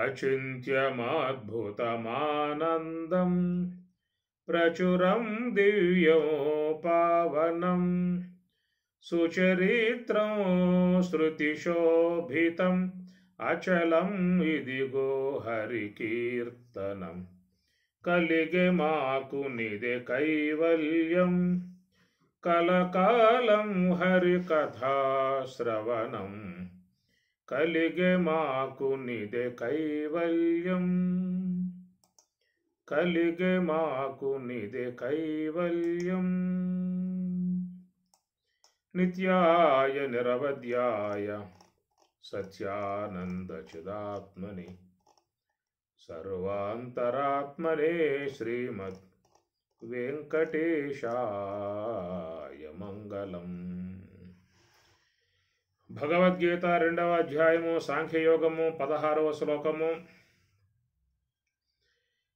అచింత్యమద్భుతమానందం ప్రచురం దివ్యోపావనం సుచరిత్రం శృతిశోభితం అచలం ఇదిగో హరికీర్తనం కలిగే మాకు నిదే కైవల్యం కలకాలం హరికథా శ్రవణం కలిగే మాకు నిదే కైవల్యం కలిగే మాకు నిదే కైవల్యం నిత్యాయ నిరవధ్యాయ సత్యానందచిదాత్మని సర్వాంతరాత్మనే శ్రీమద్ వెంకటేశాయ మంగళం. భగవద్గీత 2వ అధ్యాయము సాంఖ్యయోగము 16వ శ్లోకము.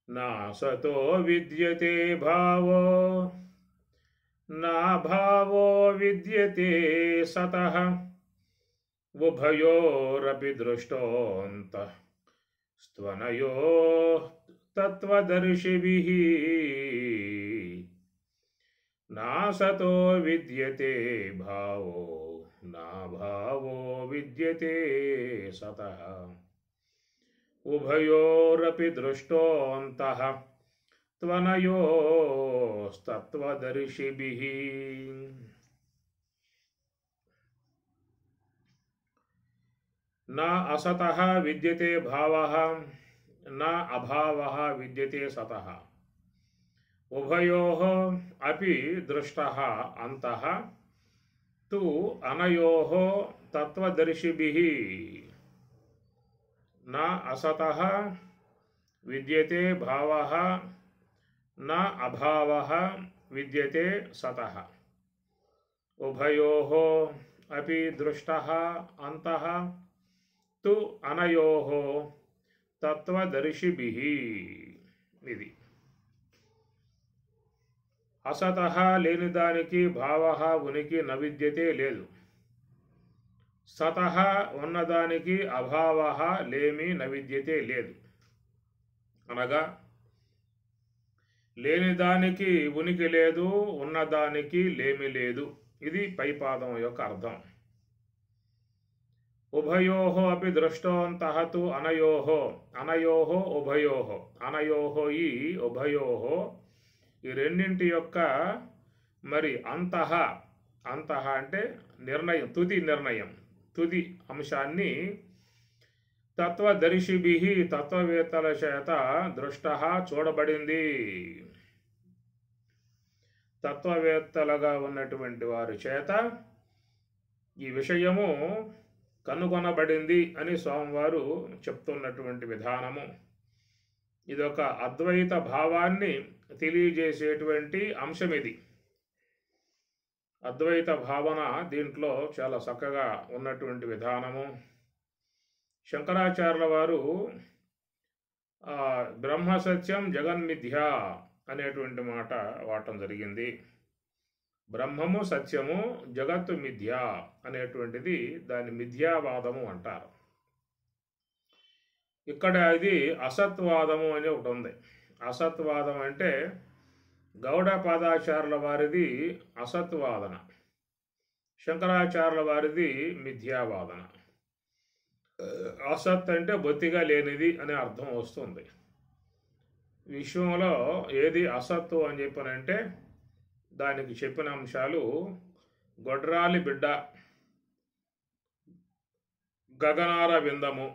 నా సతో విద్యతే భావో నా భావో విద్యతే సతః ఉభయోరపి దృష్టోంతః స్త్వనయో తత్వదర్శిభిః. నా సతో విద్యతే భావో నా భావో విద్యతే సతః ఉభయోరపి దృష్టోంతః త్వనయోస్తత్వదర్శిభిః. నా అసతః విద్యతే భావః నా అభావః విద్యతే సతః ఉభయోః అపి దృష్టః అంతః తు అనయోః తత్వదర్శిభిః. నా అసతః విద్యతే భావః నా అభావః విద్యతే సతః ఉభయోః అపి దృష్టః అంతః తు అనయోః తత్వదర్శిభిః. ఇది అసతః లేని దానికి భావః ఉనికి నవిద్యతే లేదు. సతః ఉన్నదానికి అభావః లేమి నవిద్యతే లేదు. అనగా లేని దానికి ఉనికి లేదు, ఉన్నదానికి లేమి లేదు. ఇది పైపాదం యొక్క అర్థం. ఉభయోః అపి దృష్టోంతః తు అనయోః అనయోః ఉభయోః అనయోః ఈ ఉభయోః ఈ రెండింటి యొక్క మరి అంతః అంతః అంటే నిర్ణయం, తుది నిర్ణయం, తుది అంశాన్ని తత్వదర్శిభిః తత్వవేత్తల చేత దృష్టః చూడబడింది. తత్వవేత్తలుగా ఉన్నటువంటి వారి చేత ఈ విషయము కనుగొనబడింది అని స్వామివారు చెప్తున్నటువంటి విధానము. ఇదొక అద్వైత భావాన్ని తెలియజేసేటువంటి అంశం. ఇది అద్వైత భావన దీంట్లో చాలా చక్కగా ఉన్నటువంటి విధానము. శంకరాచార్యుల వారు బ్రహ్మ సత్యం జగన్మిథ్య అనేటువంటి మాట వాడటం జరిగింది. బ్రహ్మము సత్యము, జగత్తు మిథ్య అనేటువంటిది దాని మిథ్యావాదము అంటారు. ఇక్కడ ఇది అసత్వాదము అని ఒకటి ఉంది. అసత్వాదం అంటే గౌడపాదాచార్యుల వారిది అసత్వాదన, శంకరాచార్యుల వారిది మిథ్యావాదన. అసత్ అంటే బొత్తిగా లేనిది అనే అర్థం వస్తుంది. విశ్వంలో ఏది అసత్తు అని చెప్పనంటే దానికి చెప్పిన అంశాలు గొడ్రాలి బిడ్డ, గగనార విందము,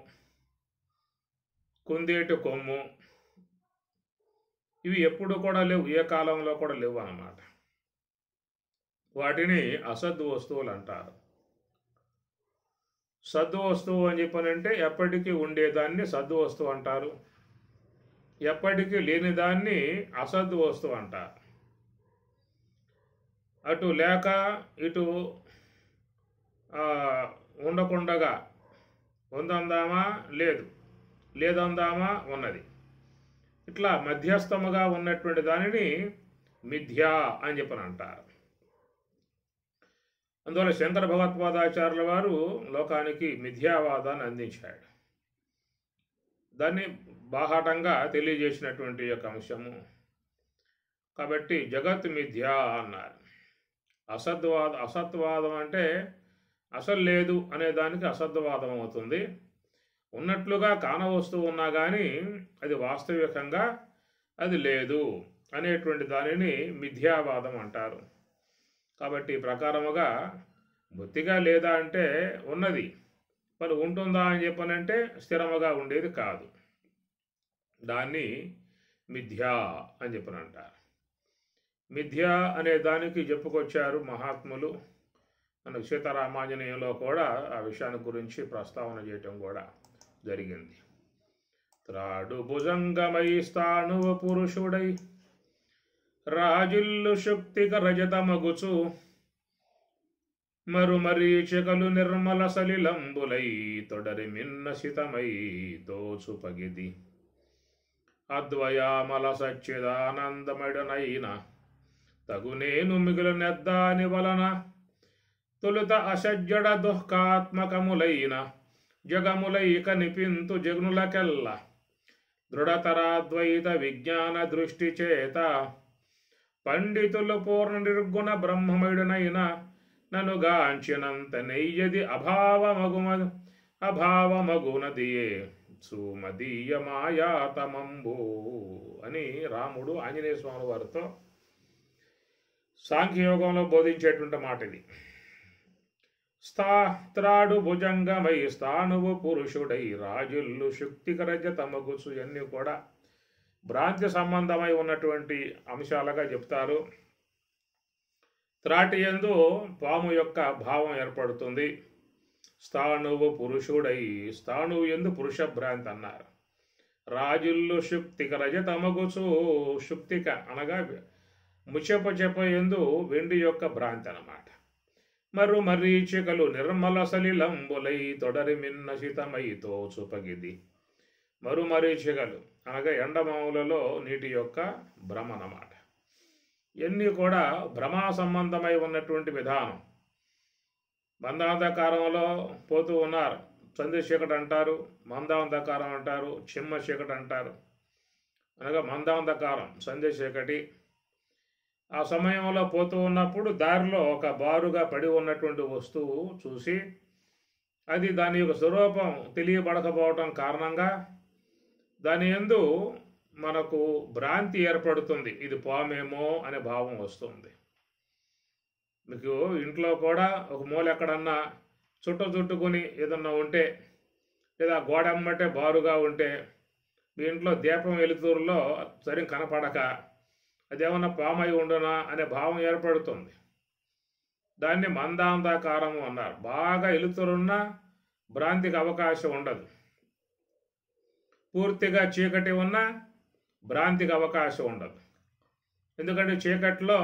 కుందేటి కొమ్ము, ఇవి ఎప్పుడు కూడా లేవు, ఏ కాలంలో కూడా లేవు అన్నమాట. వాటిని అసద్ వస్తువులు అంటారు. సద్దు వస్తువు అని చెప్పనంటే ఎప్పటికీ ఉండేదాన్ని సద్దు వస్తువు అంటారు, ఎప్పటికీ లేని దాన్ని అసద్దు వస్తువు అంటారు. అటు లేక ఇటు ఉండకుండగా ఉందందామా లేదు, లేదందామా ఉన్నది, ఇట్లా మధ్యస్థముగా ఉన్నటువంటి దానిని మిథ్యా అని చెప్పని అంటారు. అందువల్ల శంకర భగవత్పాదాచార్యుల వారు లోకానికి మిథ్యావాదాన్ని అందించాడు. దాన్ని బాహాటంగా తెలియజేసినటువంటి యొక్క అంశము. కాబట్టి జగత్ మిథ్య అన్నారు. అసత్వాదం అంటే అసలు లేదు అనే దానికి అసత్వాదం అవుతుంది. ఉన్నట్లుగా కానవస్తువు ఉన్నా కానీ అది వాస్తవికంగా అది లేదు అనేటువంటి దానిని మిథ్యావాదం అంటారు. కాబట్టి ఈ ప్రకారముగా బొత్తిగా లేదా అంటే ఉన్నది, మరి ఉంటుందా అని చెప్పనంటే స్థిరముగా ఉండేది కాదు. దాన్ని మిథ్యా అని చెప్పనంటారు. మిథ్య అనే దానికి చెప్పుకొచ్చారు మహాత్ములు. మనకు సీతారామాంజనేయంలో కూడా ఆ విషయాన్ని గురించి ప్రస్తావన చేయటం కూడా జరిగింది. త్రాడు భుజంగమై స్థాణువ పురుషుడై రాజిల్లు శుక్తిక రజతమగుచు మరీచికలు నిర్మల సలిలంబులై తొడరి మిన్నసితమై దోచుపగిది అద్వయామల సచ్చిదానందమడనైన తగునేను మిగులునెద్దాని వలన తొలుత అసజ్జడ దుఃఖాత్మకములైన జగములైక నిపింతు జగ్నులకెల్ల దృఢతరాద్వైత విజ్ఞాన దృష్టి చేత పండితులు పూర్ణ నిర్గుణ బ్రహ్మమయుడనైన ననుగాంచినంత నెయ్యది అభావమగునదియే సుమదీయ మాయాతమంబు అని రాముడు ఆంజనేయ స్వామి వారితో సాంఖ్యయోగంలో బోధించేటువంటి మాట ఇది. త్రాడు భుజంగమై స్థాణువు పురుషుడై రాజుల్లు శుక్తికరజతమగుచు ఇవన్నీ కూడా భ్రాంతి సంబంధమై ఉన్నటువంటి అంశాలుగా చెప్తారు. త్రాటి యందు పాము యొక్క భావం ఏర్పడుతుంది. స్థాణువు పురుషుడై, స్థాణువు యందు పురుష భ్రాంతి అన్నారు. రాజుల్లు శుక్తిక రజతమగుచు, శుక్తిక అనగా ముచెప యందు వెండి యొక్క భ్రాంతి అన్నమాట. మరీచికలు నిర్మల సలిలంబులై తొడరి మిన్నసితమై తోచుపగిది. మరీచికలు అనగా ఎండమావులలో నీటి యొక్క భ్రమ అన్నమాట. ఇవన్నీ కూడా భ్రమా సంబంధమై ఉన్నటువంటి విధానం. మందాంధకారంలో పోతూ ఉన్నారు. సంధ్య చీకటి అంటారు, మందాంధకారం అంటారు, చిమ్మ చీకటి అంటారు. అనగా మందాంధకారం సంధ్య చీకటి. ఆ సమయంలో పోతూ ఉన్నప్పుడు దారిలో ఒక బారుగా పడి ఉన్నటువంటి వస్తువు చూసి అది దాని యొక్క స్వరూపం తెలియబడకపోవటం కారణంగా దాని యందు మనకు భ్రాంతి ఏర్పడుతుంది. ఇది పామేమో అనే భావం వస్తుంది. మీకు ఇంట్లో కూడా ఒక మూల ఎక్కడన్నా చుట్టుకుని ఏదన్నా ఉంటే, లేదా గోడ అమ్మటే బారుగా ఉంటే, మీ ఇంట్లో దీపం వెలుతురులో సరిగ్గా కనపడక అదేమన్నా పామై ఉండునా అనే భావం ఏర్పడుతుంది. దాన్ని మందాంధకారము అన్నారు. బాగా వెలుతురున్నా భ్రాంతికి అవకాశం ఉండదు. పూర్తిగా చీకటి ఉన్నా భ్రాంతికి అవకాశం ఉండదు. ఎందుకంటే చీకట్లో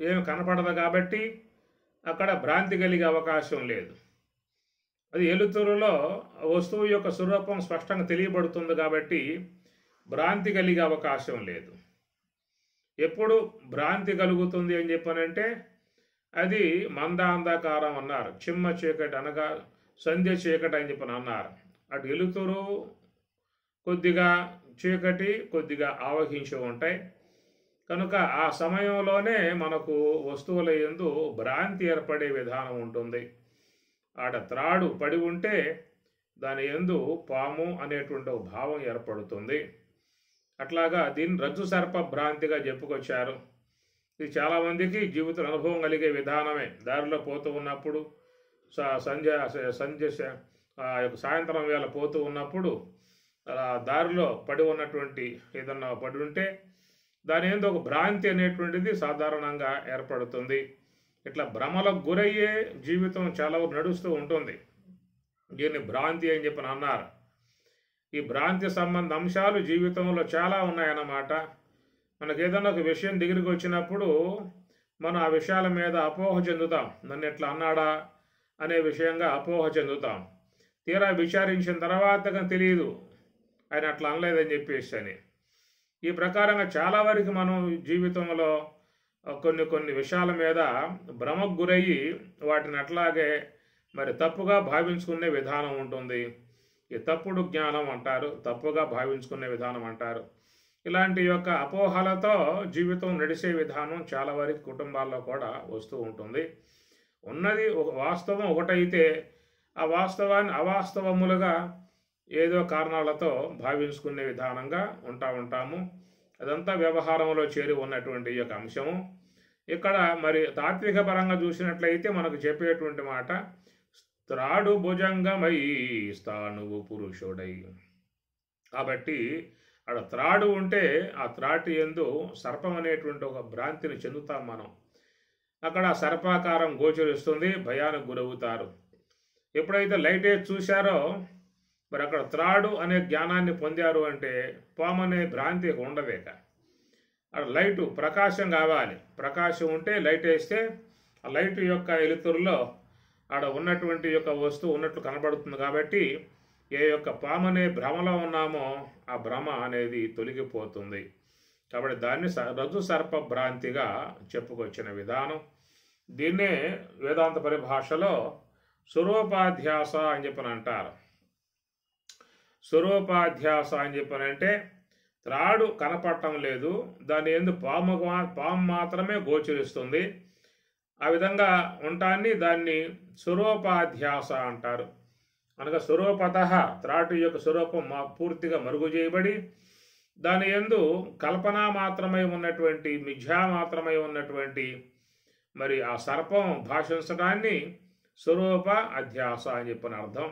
ఏమి కనపడదు కాబట్టి అక్కడ భ్రాంతి కలిగే అవకాశం లేదు. అది వెలుతురులో వస్తువు యొక్క స్వరూపం స్పష్టంగా తెలియబడుతుంది కాబట్టి భ్రాంతి కలిగే అవకాశం లేదు. ఎప్పుడు భ్రాంతి కలుగుతుంది అని చెప్పనంటే అది మందాంధకారం అన్నారు. చిమ్మ చీకటి అనగా సంధ్య చీకటి అని చెప్పని అన్నారు. అటు వెలుతురు కొద్దిగా, చీకటి కొద్దిగా ఆవహించి ఉంటాయి. కనుక ఆ సమయంలోనే మనకు వస్తువుల యందు భ్రాంతి ఏర్పడే విధానం ఉంటుంది. ఆడ త్రాడు పడి ఉంటే దాని యందు పాము అనేటువంటి భావం ఏర్పడుతుంది. అట్లాగా దీన్ని రజ్జు సర్ప భ్రాంతిగా చెప్పుకొచ్చారు. ఇది చాలామందికి జీవిత అనుభవం కలిగే విధానమే. దారిలో పోతూ ఉన్నప్పుడు సాయంత్రం వేళ పోతూ ఉన్నప్పుడు దారిలో పడి ఉన్నటువంటి ఏదన్నా పడి ఉంటే దాని ఏందో ఒక భ్రాంతి అనేటువంటిది సాధారణంగా ఏర్పడుతుంది. ఇట్లా భ్రమలకు గురయ్యే జీవితం చాలా నడుస్తూ ఉంటుంది. దీన్ని భ్రాంతి అని చెప్పి అన్నారు. ఈ భ్రాంతి సంబంధ అంశాలు జీవితంలో చాలా ఉన్నాయన్నమాట. మనకు ఏదైనా ఒక విషయం దగ్గరికి వచ్చినప్పుడు మనం ఆ విషయాల మీద అపోహ చెందుతాం. నన్ను ఎట్లా అన్నాడా అనే విషయంగా అపోహ చెందుతాం. తీరా విచారించిన తర్వాత తెలియదు ఆయన అట్లా అనలేదని చెప్పేసి అని. ఈ ప్రకారంగా చాలా వరకు మనం జీవితంలో కొన్ని విషయాల మీద భ్రమకు గురయ్యి వాటిని అట్లాగే మరి తప్పుగా భావించుకునే విధానం ఉంటుంది. ఈ తప్పుడు జ్ఞానం అంటారు, తప్పుగా భావించుకునే విధానం అంటారు. ఇలాంటి యొక్క అపోహలతో జీవితం నడిచే విధానం చాలా వరకు కుటుంబాల్లో కూడా వస్తూ ఉంటుంది. ఉన్నది ఒక వాస్తవం ఒకటైతే ఆ వాస్తవాన్ని అవాస్తవములుగా ఏదో కారణాలతో భావించుకునే విధానంగా ఉంటాము. అదంతా వ్యవహారంలో చేరి ఉన్నటువంటి ఈ యొక్క అంశము. ఇక్కడ మరి తాత్విక పరంగా చూసినట్లయితే మనకు చెప్పేటువంటి మాట, త్రాడు భుజంగమై స్థాణువు పురుషుడై. కాబట్టి అక్కడ త్రాడు ఉంటే ఆ త్రాటి యందు సర్పం అనేటువంటి ఒక భ్రాంతిని చెందుతాం మనం. అక్కడ సర్పాకారం గోచరిస్తుంది, భయానికి గురవుతారు. ఎప్పుడైతే లైట్ వేసి చూశారో మరి అక్కడ త్రాడు అనే జ్ఞానాన్ని పొందారు అంటే పాము అనే భ్రాంతి ఉండదేక. అక్కడ లైటు ప్రకాశం కావాలి, ప్రకాశం ఉంటే లైట్ వేస్తే ఆ లైట్ యొక్క వెలుతురులో ఆడ ఉన్నటువంటి యొక్క వస్తువు ఉన్నట్లు కనబడుతుంది. కాబట్టి ఏ యొక్క పాము అనే భ్రమలో ఉన్నామో ఆ భ్రమ అనేది తొలగిపోతుంది. కాబట్టి దాన్ని రజ్జు సర్ప భ్రాంతిగా చెప్పుకొచ్చిన విధానం. దీన్నే వేదాంత పరిభాషలో స్వరూపాధ్యాస అని చెప్పని అంటారు. స్వరూపాధ్యాస అని చెప్పనంటే త్రాడు కనపడటం లేదు, దాని యందు పాము మాత్రమే గోచరిస్తుంది. ఆ విధంగా ఉంటాన్ని దాన్ని స్వరూపాధ్యాస అంటారు. అనగా స్వరూపత త్రాటు యొక్క స్వరూపం పూర్తిగా మరుగు చేయబడి దాని యందు కల్పన మాత్రమై ఉన్నటువంటి, మిథ్యా మాత్రమై ఉన్నటువంటి మరి ఆ సర్పం భాషించడాన్ని స్వరూప అధ్యాస అని చెప్పిన అర్థం.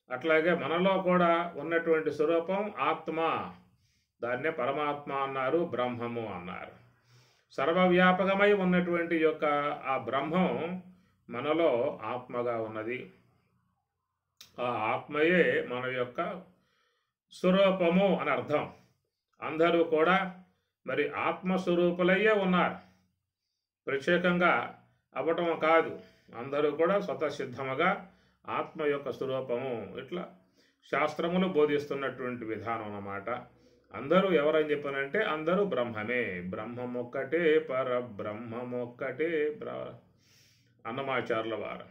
అట్లాగే మనలో కూడా ఉన్నటువంటి స్వరూపం ఆత్మ, దాన్నే పరమాత్మ అన్నారు, బ్రహ్మము అన్నారు. సర్వవ్యాపకమై ఉన్నటువంటి యొక్క ఆ బ్రహ్మం మనలో ఆత్మగా ఉన్నది. ఆ ఆత్మయే మన యొక్క స్వరూపము అని అర్థం. అందరూ కూడా మరి ఆత్మస్వరూపులయ్యే ఉన్నారు, ప్రత్యేకంగా అవ్వటం కాదు. అందరూ కూడా స్వతసిద్ధముగా ఆత్మ యొక్క స్వరూపము, ఇట్లా శాస్త్రములు బోధిస్తున్నటువంటి విధానం అన్నమాట. అందరూ ఎవరని చెప్పానంటే అందరూ బ్రహ్మమే, బ్రహ్మమొక్కటే పరబ్రహ్మమొక్కటే అన్నమాచార్యుల వారు.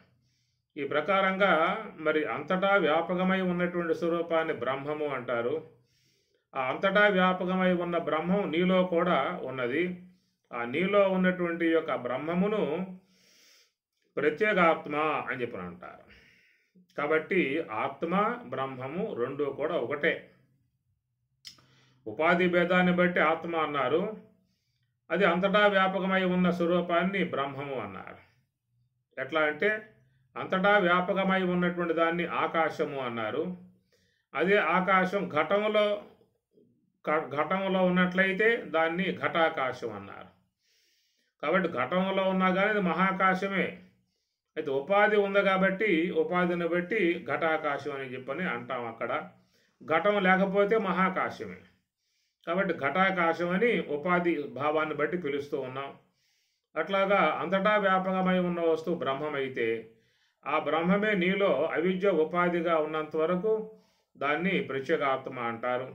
ఈ ప్రకారంగా మరి అంతటా వ్యాపకమై ఉన్నటువంటి స్వరూపాన్ని బ్రహ్మము అంటారు. ఆ అంతటా వ్యాపకమై ఉన్న బ్రహ్మం నీలో కూడా ఉన్నది. ఆ నీలో ఉన్నటువంటి యొక్క బ్రహ్మమును ప్రత్యేగాత్మ అని చెప్పని అంటారు. కాబట్టి ఆత్మ బ్రహ్మము రెండూ కూడా ఒకటే. ఉపాధి భేదాన్ని బట్టి ఆత్మ అన్నారు, అది అంతటా వ్యాపకమై ఉన్న స్వరూపాన్ని బ్రహ్మము అన్నారు. ఎట్లా అంటే అంతటా వ్యాపకమై ఉన్నటువంటి దాన్ని ఆకాశము అన్నారు. అదే ఆకాశం ఘటములో ఉన్నట్లయితే దాన్ని ఘటాకాశం అన్నారు. కాబట్టి ఘటంలో ఉన్నా కానీ అది మహాకాశమే. అయితే ఉపాధి ఉంది కాబట్టి ఉపాధిని బట్టి ఘటాకాశం అని చెప్పని అంటాం. అక్కడ ఘటం లేకపోతే మహాకాశమే. కాబట్టి ఘటాకాశం అని ఉపాధి భావాన్ని బట్టి పిలుస్తూ ఉన్నాం. అట్లాగా అంతటా వ్యాపకమై ఉన్న వస్తువు బ్రహ్మమైతే ఆ బ్రహ్మమే నీలో అవిద్య ఉపాధిగా ఉన్నంత వరకు దాన్ని ప్రత్యేగాత్మ అంటారు.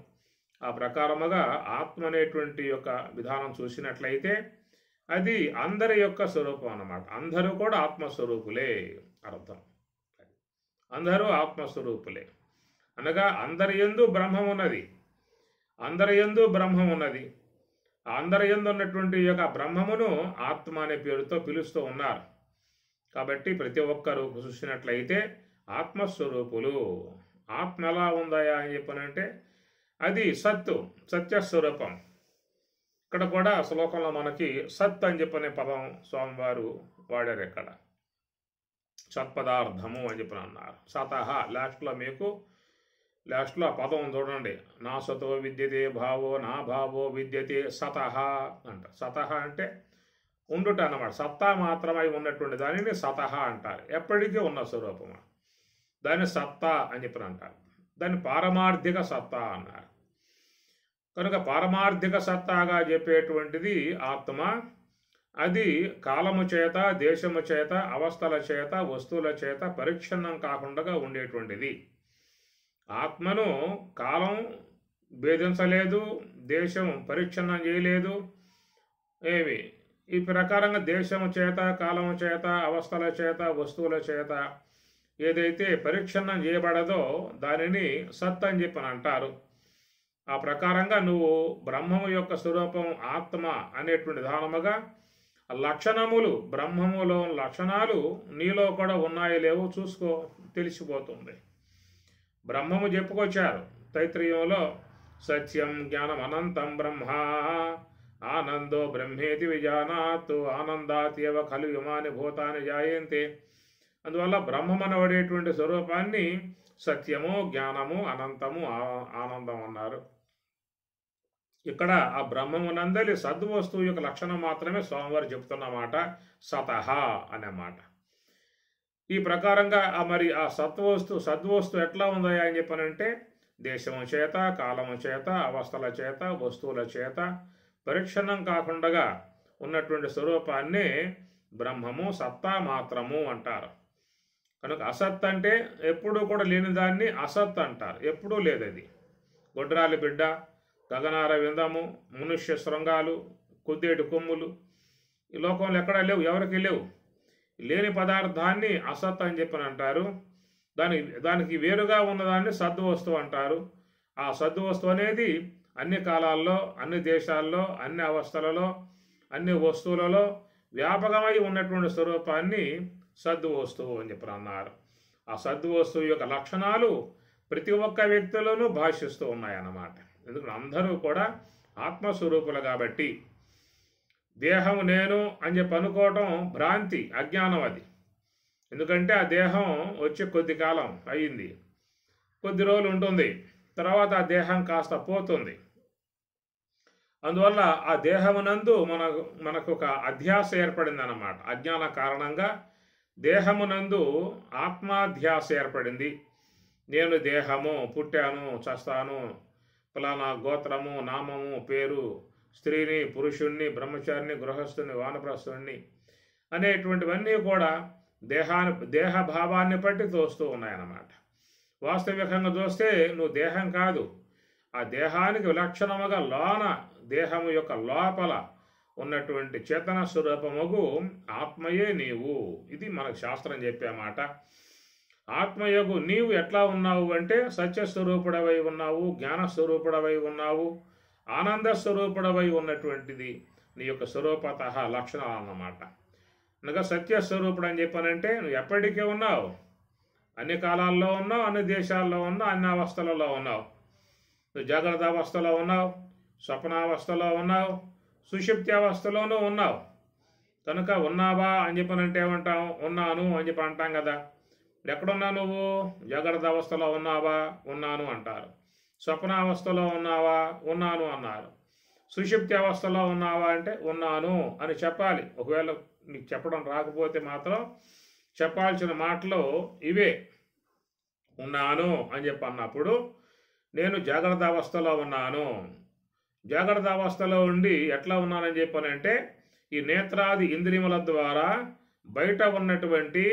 ఆ ప్రకారముగా ఆత్మ అనేటువంటి యొక్క విధానం చూసినట్లయితే అది అందరి యొక్క స్వరూపం అన్నమాట. అందరూ కూడా ఆత్మస్వరూపులే అర్థం. అందరూ ఆత్మస్వరూపులే అనగా అందరి యందు బ్రహ్మం ఉన్నది, అందరి యందు బ్రహ్మం ఉన్నది. అందరి యందు ఉన్నటువంటి యొక్క బ్రహ్మమును ఆత్మ అనే పేరుతో పిలుస్తూ ఉన్నారు. కాబట్టి ప్రతి ఒక్కరూ చూసినట్లయితే ఆత్మస్వరూపులు. ఆత్మ ఎలా ఉందాయా అని చెప్పనంటే అది సత్యస్వరూపం. ఇక్కడ కూడా శ్లోకంలో మనకి సత్ అని చెప్పనే పదం స్వామివారు వాడారు. ఇక్కడ సత్పదార్థము అని చెప్పని అన్నారు. సతహ లాస్ట్లో ఆ పదం చూడండి, నా సతో విద్యతే భావో నా భావో విద్యతే సతహ అంట. సతహ అంటే ఉండుట అన్నమాట. సత్తా మాత్రమై ఉన్నటువంటి దానిని సతహ అంటారు. ఎప్పటికీ ఉన్న స్వరూపము, దాన్ని సత్తా అని చెప్పని అంటారు. దాన్ని పారమార్థిక సత్తా అన్నారు. కనుక పారమార్థిక సత్తాగా చెప్పేటువంటిది ఆత్మ. అది కాలము చేత, దేశము చేత, అవస్థల చేత, వస్తువుల చేత పరిచ్ఛిన్నం కాకుండా ఉండేటువంటిది. ఆత్మను కాలం భేదించలేదు, దేశం పరిచ్ఛిన్నం చేయలేదు. ఈ ప్రకారంగా దేశము చేత, కాలము చేత, అవస్థల చేత, వస్తువుల చేత ఏదైతే పరిచ్ఛిన్నం చేయబడదో దానిని సత్ అని చెప్పని అంటారు. ఆ ప్రకారంగా నువ్వు బ్రహ్మము యొక్క స్వరూపం ఆత్మ అనేటువంటి విధానముగా లక్షణములు, బ్రహ్మములో లక్షణాలు నీలో కూడా ఉన్నాయో లేవో చూసుకో, తెలిసిపోతుంది. బ్రహ్మము చెప్పుకొచ్చారు తైత్రీయంలో, సత్యం జ్ఞానం అనంతం బ్రహ్మ ఆనందో బ్రహ్మేతి విజానాత్ ఆనందాత్యవ ఖలు యుమాని భూతాని జాయంతే. అందువల్ల బ్రహ్మమనబడేటువంటి స్వరూపాన్ని సత్యము, జ్ఞానము, అనంతము, ఆనందం అన్నారు. ఇక్కడ ఆ బ్రహ్మమునందలి సద్వస్తువు యొక్క లక్షణం మాత్రమే స్వామివారు చెప్తున్నమాట సతహ అనే మాట. ఈ ప్రకారంగా మరి ఆ సద్వస్తు ఎట్లా ఉందా అని చెప్పనంటే దేశము చేత, కాలము చేత, అవస్థల చేత, వస్తువుల చేత పరిచ్ఛిన్నం కాకుండా ఉన్నటువంటి స్వరూపాన్ని బ్రహ్మము, సత్తా మాత్రము అంటారు. కనుక అసత్ అంటే ఎప్పుడూ కూడా లేని దాన్ని అసత్ అంటారు. ఎప్పుడూ లేదది. గొడ్రాలి బిడ్డ, గగనార విందము, మనుష్య శృంగాలు, కొద్దేటి కొమ్ములు ఈ లోకంలో ఎక్కడా లేవు, ఎవరికి లేవు. లేని పదార్థాన్ని అసత్ అని చెప్పని అంటారు. దానికి వేరుగా ఉన్నదాన్ని సద్వస్తువు అంటారు. ఆ సద్వస్తువు అనేది అన్ని కాలాల్లో, అన్ని దేశాల్లో, అన్ని అవస్థలలో, అన్ని వస్తువులలో వ్యాపకమై ఉన్నటువంటి స్వరూపాన్ని సద్వస్తువు అని చెప్పని అన్నారు. ఆ సద్వస్తువు యొక్క లక్షణాలు ప్రతి ఒక్క వ్యక్తిలోనూ భాషిస్తూ ఉన్నాయన్నమాట. ఎందుకంటే అందరూ కూడా ఆత్మస్వరూపులు కాబట్టి. దేహం నేను అని చెప్పి అనుకోవటం భ్రాంతి, అజ్ఞానం అది. ఎందుకంటే ఆ దేహం వచ్చి కొద్ది కాలం అయ్యింది, కొద్ది రోజులు ఉంటుంది, తర్వాత ఆ దేహం కాస్త పోతుంది. అందువల్ల ఆ దేహమునందు మనకు ఒక అధ్యాస ఏర్పడింది అన్నమాట. అజ్ఞాన కారణంగా దేహమునందు ఆత్మాధ్యాస ఏర్పడింది. నేను దేహము, పుట్టాను, చస్తాను, ఫలానా గోత్రము, నామము, పేరు, స్త్రీని, పురుషుణ్ణి, బ్రహ్మచారిని, గృహస్థుని, వానప్రస్థుణ్ణి అనేటువంటివన్నీ కూడా దేహభావాన్ని బట్టి తోస్తూ ఉన్నాయన్నమాట. వాస్తవికంగా చూస్తే నువ్వు దేహం కాదు. ఆ దేహానికి విలక్షణముగా దేహము యొక్క లోపల ఉన్నటువంటి చేతన స్వరూపముగు ఆత్మయే నీవు. ఇది మనకు శాస్త్రం చెప్పే మాట. ఆత్మయగు నీవు ఎట్లా ఉన్నావు అంటే సత్యస్వరూపుడవై ఉన్నావు, జ్ఞానస్వరూపుడవై ఉన్నావు, ఆనంద స్వరూపుడవై ఉన్నటువంటిది నీ యొక్క స్వరూపత లక్షణాలు అన్నమాట. అనగా సత్యస్వరూపుడు అని చెప్పానంటే నువ్వు ఎప్పటికీ ఉన్నావు, అన్ని కాలాల్లో ఉన్నావు, అన్ని దేశాల్లో ఉన్నావు, అన్ని అవస్థలలో ఉన్నావు. నువ్వు జాగ్రత్త అవస్థలో ఉన్నావు, స్వప్నావస్థలో ఉన్నావు, సుషుప్తి అవస్థలోనూ ఉన్నావు. కనుక ఉన్నావా అని చెప్పనంటే ఏమంటాం? ఉన్నాను అని చెప్పి అంటాం కదా. ఎక్కడున్నా నువ్వు? జాగ్రత్త అవస్థలో ఉన్నావా? ఉన్నాను అంటారు. స్వప్నావస్థలో ఉన్నావా? ఉన్నాను అన్నారు. సుషుప్తి అవస్థలో ఉన్నావా అంటే ఉన్నాను అని చెప్పాలి. ఒకవేళ నీకు చెప్పడం రాకపోతే మాత్రం చెప్పాల్సిన మాటలు ఇవే. ఉన్నాను అని చెప్పి అన్నప్పుడు నేను జాగ్రత్త అవస్థలో ఉన్నాను. జాగ్రత్త అవస్థలో ఉండి ఎట్లా ఉన్నానని చెప్పానంటే ఈ నేత్రాది ఇంద్రియముల ద్వారా బయట ఉన్నటువంటి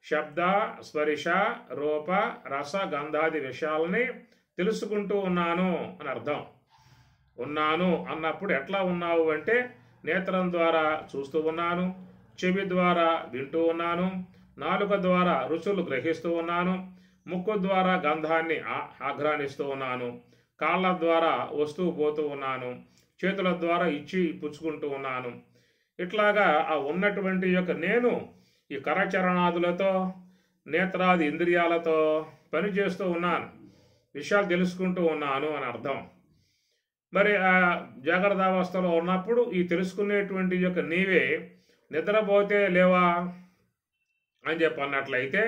శబ్ద, స్పర్శ, రూప, రస, గంధాది విషయాలని తెలుసుకుంటూ ఉన్నాను అని అర్థం. ఉన్నాను అన్నప్పుడు ఎట్లా ఉన్నావు అంటే నేత్రం ద్వారా చూస్తూ ఉన్నాను, చెవి ద్వారా వింటూ ఉన్నాను, నాలుక ద్వారా రుచులు గ్రహిస్తూ ఉన్నాను, ముక్కు ద్వారా గంధాన్ని ఆఘ్రానిస్తూ ఉన్నాను, కాళ్ళ ద్వారా వస్తూ పోతూ ఉన్నాను, చేతుల ద్వారా ఇచ్చి పుచ్చుకుంటూ ఉన్నాను. ఇట్లాగా ఆ ఉన్నటువంటి యొక్క నేను ఈ కరచరణాదులతో నేత్రాది ఇంద్రియాలతో పనిచేస్తూ ఉన్నాను, విషయాలు తెలుసుకుంటూ ఉన్నాను అని అర్థం. మరి ఆ జాగ్రత్త అవస్థలో ఉన్నప్పుడు ఈ తెలుసుకునేటువంటి యొక్క నీవే నిద్రపోతే లేవా అని చెప్పి అన్నట్లయితే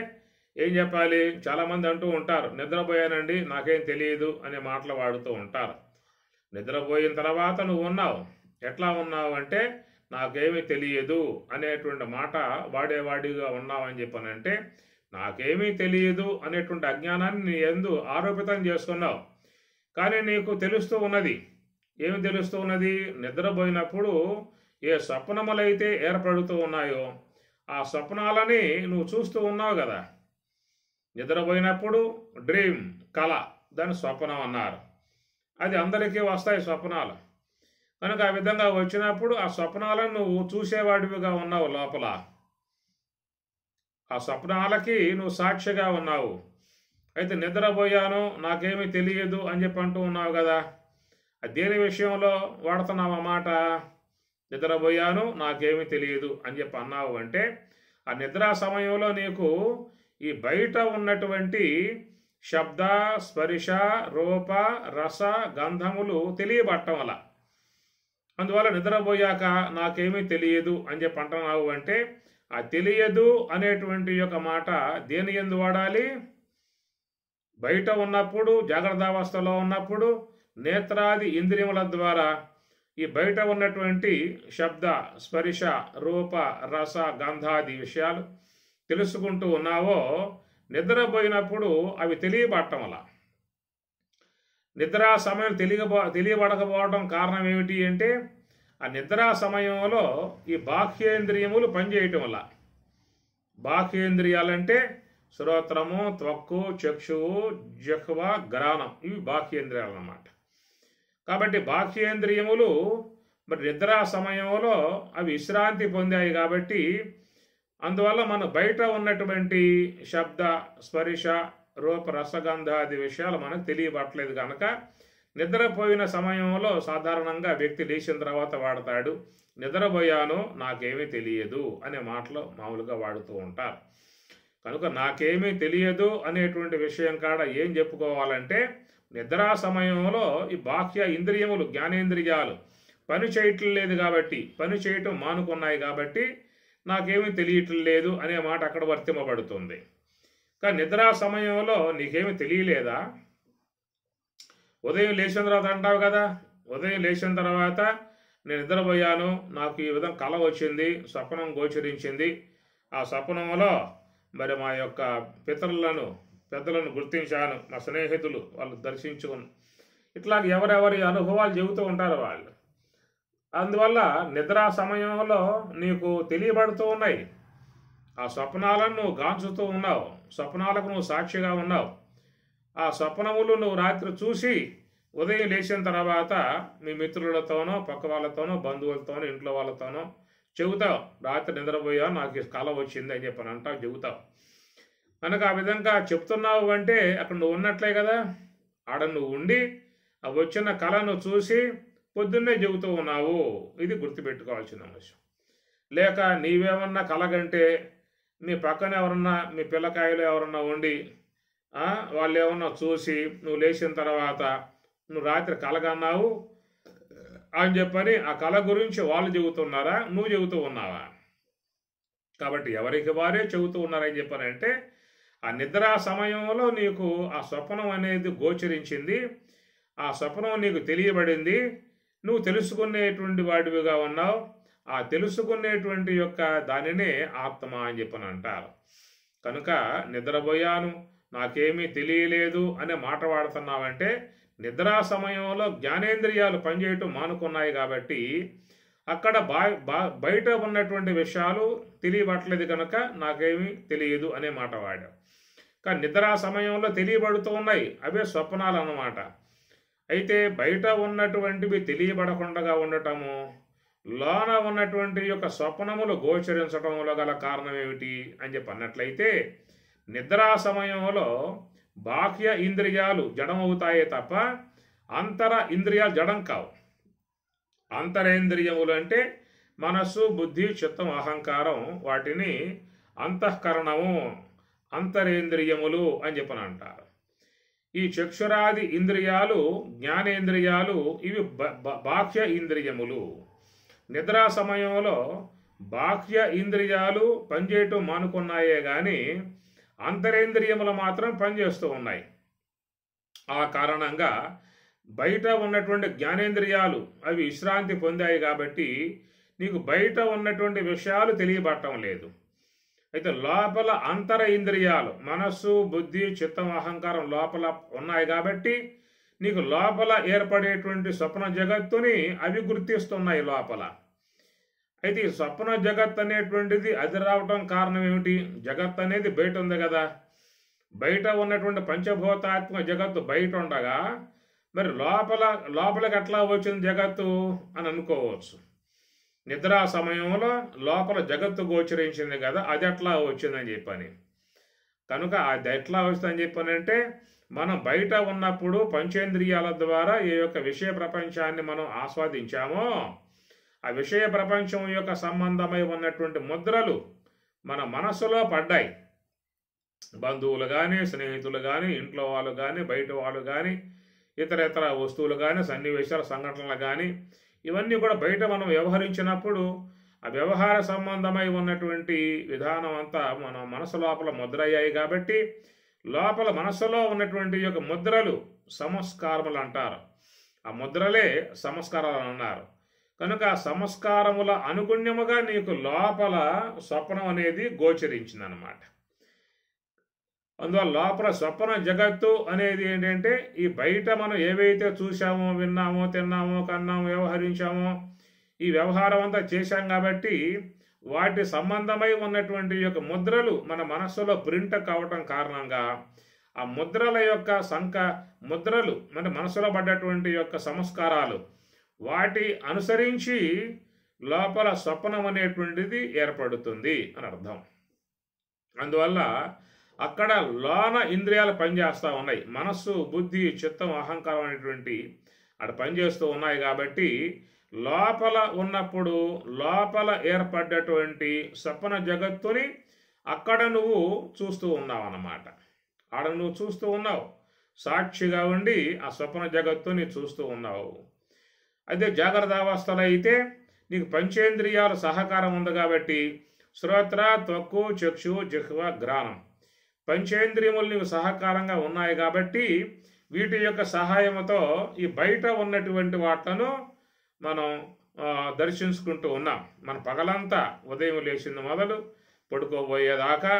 ఏం చెప్పాలి? చాలామంది అంటూ ఉంటారు, నిద్రపోయానండి నాకేం తెలియదు అనే మాటలు వాడుతూ ఉంటారు. నిద్రపోయిన తర్వాత నువ్వు ఉన్నావు. ఎట్లా ఉన్నావు అంటే నాకేమీ తెలియదు అనేటువంటి మాట వాడేవాడిగా ఉన్నావని చెప్పానంటే నాకేమీ తెలియదు అనేటువంటి అజ్ఞానాన్ని నీ యందు ఆరోపితం చేసుకున్నావు. కానీ నీకు తెలుస్తూ ఉన్నది. ఏమి తెలుస్తూ ఉన్నది? నిద్రపోయినప్పుడు ఏ స్వప్నములైతే ఏర్పడుతూ ఉన్నాయో ఆ స్వప్నాలని నువ్వు చూస్తూ ఉన్నావు కదా. నిద్రపోయినప్పుడు డ్రీమ్, కళ, దాన్ని స్వప్నం అన్నారు. అది అందరికీ వస్తాయి స్వప్నాలు. కనుక ఆ విధంగా వచ్చినప్పుడు ఆ స్వప్నాలను నువ్వు చూసేవాడివిగా ఉన్నావు లోపల. ఆ స్వప్నాలకి నువ్వు సాక్షిగా ఉన్నావు. అయితే నిద్రపోయాను నాకేమీ తెలియదు అని చెప్పి అంటూ ఉన్నావు కదా, అది దేని విషయంలో వాడుతున్నావు ఆ మాట? నిద్రపోయాను నాకేమీ తెలియదు అని చెప్పి అన్నావు అంటే ఆ నిద్రా సమయంలో నీకు ఈ బయట ఉన్నటువంటి శబ్ద స్పర్శ రూప రస గంధములు తెలియబట్టం వల్ల, అందువల్ల నిద్రపోయాక నాకేమీ తెలియదు అని చెప్పి అంటున్నావు అంటే ఆ తెలియదు అనేటువంటి యొక్క మాట దేని యందు వాడాలి? బయట ఉన్నప్పుడు, జాగ్రత్త అవస్థలో ఉన్నప్పుడు నేత్రాది ఇంద్రియముల ద్వారా ఈ బయట ఉన్నటువంటి శబ్ద స్పర్శ రూప రస గంధాది విషయాలు తెలుసుకుంటూ ఉన్నావో, నిద్రపోయినప్పుడు అవి తెలియబట్టం వల్ల. నిద్రా సమయం తెలియబడకపోవడం కారణం ఏమిటి అంటే ఆ నిద్రా సమయంలో ఈ బాహ్యేంద్రియములు పనిచేయటం వల్ల. బాహ్యేంద్రియాలంటే శ్రోత్రము, త్వక్కు, చక్షువు, జిహ్వ, గ్రాణం, ఇవి బాహ్యేంద్రియాలు అన్నమాట. కాబట్టి బాహ్యేంద్రియములు మరి నిద్రా సమయంలో అవి విశ్రాంతి పొందాయి కాబట్టి అందువల్ల మన బయట ఉన్నటువంటి శబ్ద స్పర్శ రూప రసగంధాది విషయాలు మనకు తెలియబట్టలేదు కనుక నిద్రపోయిన సమయంలో సాధారణంగా వ్యక్తి లేచిన తర్వాత వాడతాడు నిద్రపోయాను నాకేమీ తెలియదు అనే మాటలు మామూలుగా వాడుతూ ఉంటారు. కనుక నాకేమీ తెలియదు అనేటువంటి విషయం కాడ ఏం చెప్పుకోవాలంటే నిద్రా సమయంలో ఈ బాహ్య ఇంద్రియములు జ్ఞానేంద్రియాలు పని చేయటం లేదు కాబట్టి, పని చేయటం మానుకున్నాయి కాబట్టి నాకేమీ తెలియటం లేదు అనే మాట అక్కడ వర్తింపబడుతుంది. కానీ నిద్రా సమయంలో నీకేమీ తెలియలేదా? ఉదయం లేచిన తర్వాత అంటావు కదా, ఉదయం లేచిన తర్వాత నేను నిద్రపోయాను, నాకు ఈ విధంగా కల వచ్చింది, స్వప్నం గోచరించింది, ఆ స్వప్నంలో మరి మా యొక్క పెద్దలను గుర్తించాను, మా స్నేహితులు వాళ్ళు దర్శించుకుని, ఇట్లా ఎవరెవరి అనుభవాలు చెబుతూ ఉంటారు వాళ్ళు. అందువల్ల నిద్రా సమయంలో నీకు తెలియబడుతూ ఉన్నాయి. ఆ స్వప్నాలను నువ్వు గాంచుతూ ఉన్నావు, స్వప్నాలకు నువ్వు సాక్షిగా ఉన్నావు. ఆ స్వప్నములు నువ్వు రాత్రి చూసి ఉదయం లేచిన తర్వాత మీ మిత్రులతోనో పక్క వాళ్ళతోనో బంధువులతోనో ఇంట్లో వాళ్ళతోనో చెబుతావు, రాత్రి నిద్రపోయావు నాకు కల వచ్చింది అని చెప్పని అంటావు, చెబుతావు. కనుక ఆ విధంగా చెప్తున్నావు అంటే అక్కడ నువ్వు ఉన్నట్లే కదా. ఆడ నువ్వు ఉండి ఆ వచ్చిన కళను చూసి పొద్దున్నే చెబుతూ ఉన్నావు. ఇది గుర్తుపెట్టుకోవాల్సిన అంశం. లేక నీవేమన్నా కలగంటే మీ పక్కన ఎవరన్నా మీ పిల్లకాయలు ఎవరన్నా ఉండి వాళ్ళు ఏమన్నా చూసి నువ్వు లేచిన తర్వాత నువ్వు రాత్రి కలగన్నావు అని చెప్పని ఆ కళ గురించి వాళ్ళు చెబుతున్నారా, నువ్వు చెబుతూ ఉన్నావా? కాబట్టి ఎవరికి వారే చెబుతూ ఉన్నారని చెప్పానంటే ఆ నిద్రా సమయంలో నీకు ఆ స్వప్నం అనేది గోచరించింది, ఆ స్వప్నం నీకు తెలియబడింది, నువ్వు తెలుసుకునేటువంటి వాడివిగా ఉన్నావు. ఆ తెలుసుకునేటువంటి యొక్క దానినే ఆత్మ అని చెప్పని అంటారు. కనుక నిద్రపోయాను నాకేమీ తెలియలేదు అనే మాట వాడుతున్నావంటే నిద్రా సమయంలో జ్ఞానేంద్రియాలు పనిచేయటం మానుకున్నాయి కాబట్టి అక్కడ బయట ఉన్నటువంటి విషయాలు తెలియబట్టలేదు కనుక నాకేమీ తెలియదు అనే మాట వాడావు. కానీ నిద్రా సమయంలో తెలియబడుతూ ఉన్నాయి, అవే స్వప్నాలు అన్నమాట. అయితే బయట ఉన్నటువంటివి తెలియబడకుండా ఉండటము, లోన ఉన్నటువంటి యొక్క స్వప్నములు గోచరించడంలో గల కారణం ఏమిటి అని చెప్పి అన్నట్లయితే నిద్రా సమయంలో బాహ్య ఇంద్రియాలు జడమవుతాయే తప్ప అంతర ఇంద్రియాలు జడం కావు. అంతరేంద్రియములు అంటే మనస్సు, బుద్ధి, చిత్తం, అహంకారం, వాటిని అంతఃకరణము అంతరేంద్రియములు అని చెప్పని అంటారు. ఈ చక్షురాది ఇంద్రియాలు జ్ఞానేంద్రియాలు ఇవి బాహ్య ఇంద్రియములు. నిద్రా సమయంలో బాహ్య ఇంద్రియాలు పనిచేయటం మానుకున్నాయే కానీ అంతరేంద్రియములు మాత్రం పనిచేస్తూ ఉన్నాయి. ఆ కారణంగా బయట ఉన్నటువంటి జ్ఞానేంద్రియాలు అవి విశ్రాంతి పొందాయి కాబట్టి నీకు బయట ఉన్నటువంటి విషయాలు తెలియబట్టం లేదు. అయితే లోపల అంతర ఇంద్రియాలు మనస్సు, బుద్ధి, చిత్తం, అహంకారం లోపల ఉన్నాయి కాబట్టి నీకు లోపల ఏర్పడేటువంటి స్వప్న జగత్తుని అవి గుర్తిస్తున్నాయి లోపల. అయితే ఈ స్వప్న జగత్ అనేటువంటిది అది రావటం కారణం ఏమిటి? జగత్ అనేది బయట ఉంది కదా, బయట ఉన్నటువంటి పంచభూతాత్మక జగత్తు బయట ఉండగా మరి లోపలికి ఎట్లా వచ్చింది జగత్తు అని అనుకోవచ్చు. నిద్రా సమయంలో లోపల జగత్తు గోచరించింది కదా, అది ఎట్లా వచ్చిందని చెప్పని. కనుక అది ఎట్లా వస్తుందని చెప్పానంటే, మనం బయట ఉన్నప్పుడు పంచేంద్రియాల ద్వారా ఏ యొక్క విషయ ప్రపంచాన్ని మనం ఆస్వాదించామో, ఆ విషయ ప్రపంచం యొక్క సంబంధమై ఉన్నటువంటి ముద్రలు మన మనస్సులో పడ్డాయి. బంధువులు కానీ, స్నేహితులు కానీ, ఇంట్లో వాళ్ళు కానీ, బయట వాళ్ళు కానీ, ఇతర వస్తువులు కానీ, సన్నివేశాల సంఘటనలు కానీ, ఇవన్నీ కూడా బయట మనం వ్యవహరించినప్పుడు ఆ వ్యవహార సంబంధమై ఉన్నటువంటి విధానం అంతా మన మనసు లోపల ముద్ర అయ్యాయి. కాబట్టి లోపల మనసులో ఉన్నటువంటి యొక్క ముద్రలు సంస్కారములు అంటారు. ఆ ముద్రలే సంస్కారాలు అన్నారు. కనుక ఆ సంస్కారముల అనుగుణ్యముగా నీకు లోపల స్వప్నం అనేది గోచరించింది అన్నమాట. అందువల్ల లోపల స్వప్న జగత్తు అనేది ఏంటంటే, ఈ బయట మనం ఏవైతే చూసామో, విన్నామో, తిన్నామో, కన్నామో, వ్యవహరించామో, ఈ వ్యవహారం అంతా చేశాం కాబట్టి వాటి సంబంధమై ఉన్నటువంటి యొక్క ముద్రలు మన మనస్సులో ప్రింట్ కావటం కారణంగా ఆ ముద్రల యొక్క ముద్రలు మన మనసులో పడ్డటువంటి యొక్క సంస్కారాలు వాటి అనుసరించి లోపల స్వప్నం అనేటువంటిది ఏర్పడుతుంది అని అర్థం. అందువల్ల అక్కడ లోన ఇంద్రియాలు పనిచేస్తూ ఉన్నాయి. మనస్సు, బుద్ధి, చిత్తం, అహంకారం అనేటువంటి అక్కడ పనిచేస్తూ ఉన్నాయి. కాబట్టి లోపల ఉన్నప్పుడు లోపల ఏర్పడ్డటువంటి స్వప్న జగత్తుని అక్కడ నువ్వు చూస్తూ ఉన్నావు అన్నమాట. ఆడ నువ్వు చూస్తూ ఉన్నావు, సాక్షిగా ఉండి ఆ స్వప్న జగత్తుని చూస్తూ ఉన్నావు. అదే జాగ్రత్త అవస్థలో అయితే నీకు పంచేంద్రియాల సహకారం ఉంది కాబట్టి శ్రోత్ర, త్వక్కు, చక్షు, జిహ్వ, ఘ్రాణం పంచేంద్రియములు నీకు సహకారంగా ఉన్నాయి. కాబట్టి వీటి యొక్క సహాయంతో ఈ బయట ఉన్నటువంటి వాటిను మనం దర్శించుకుంటూ ఉన్నాం. మన పగలంతా ఉదయం లేచింది మొదలు పడుకోబోయేదాకా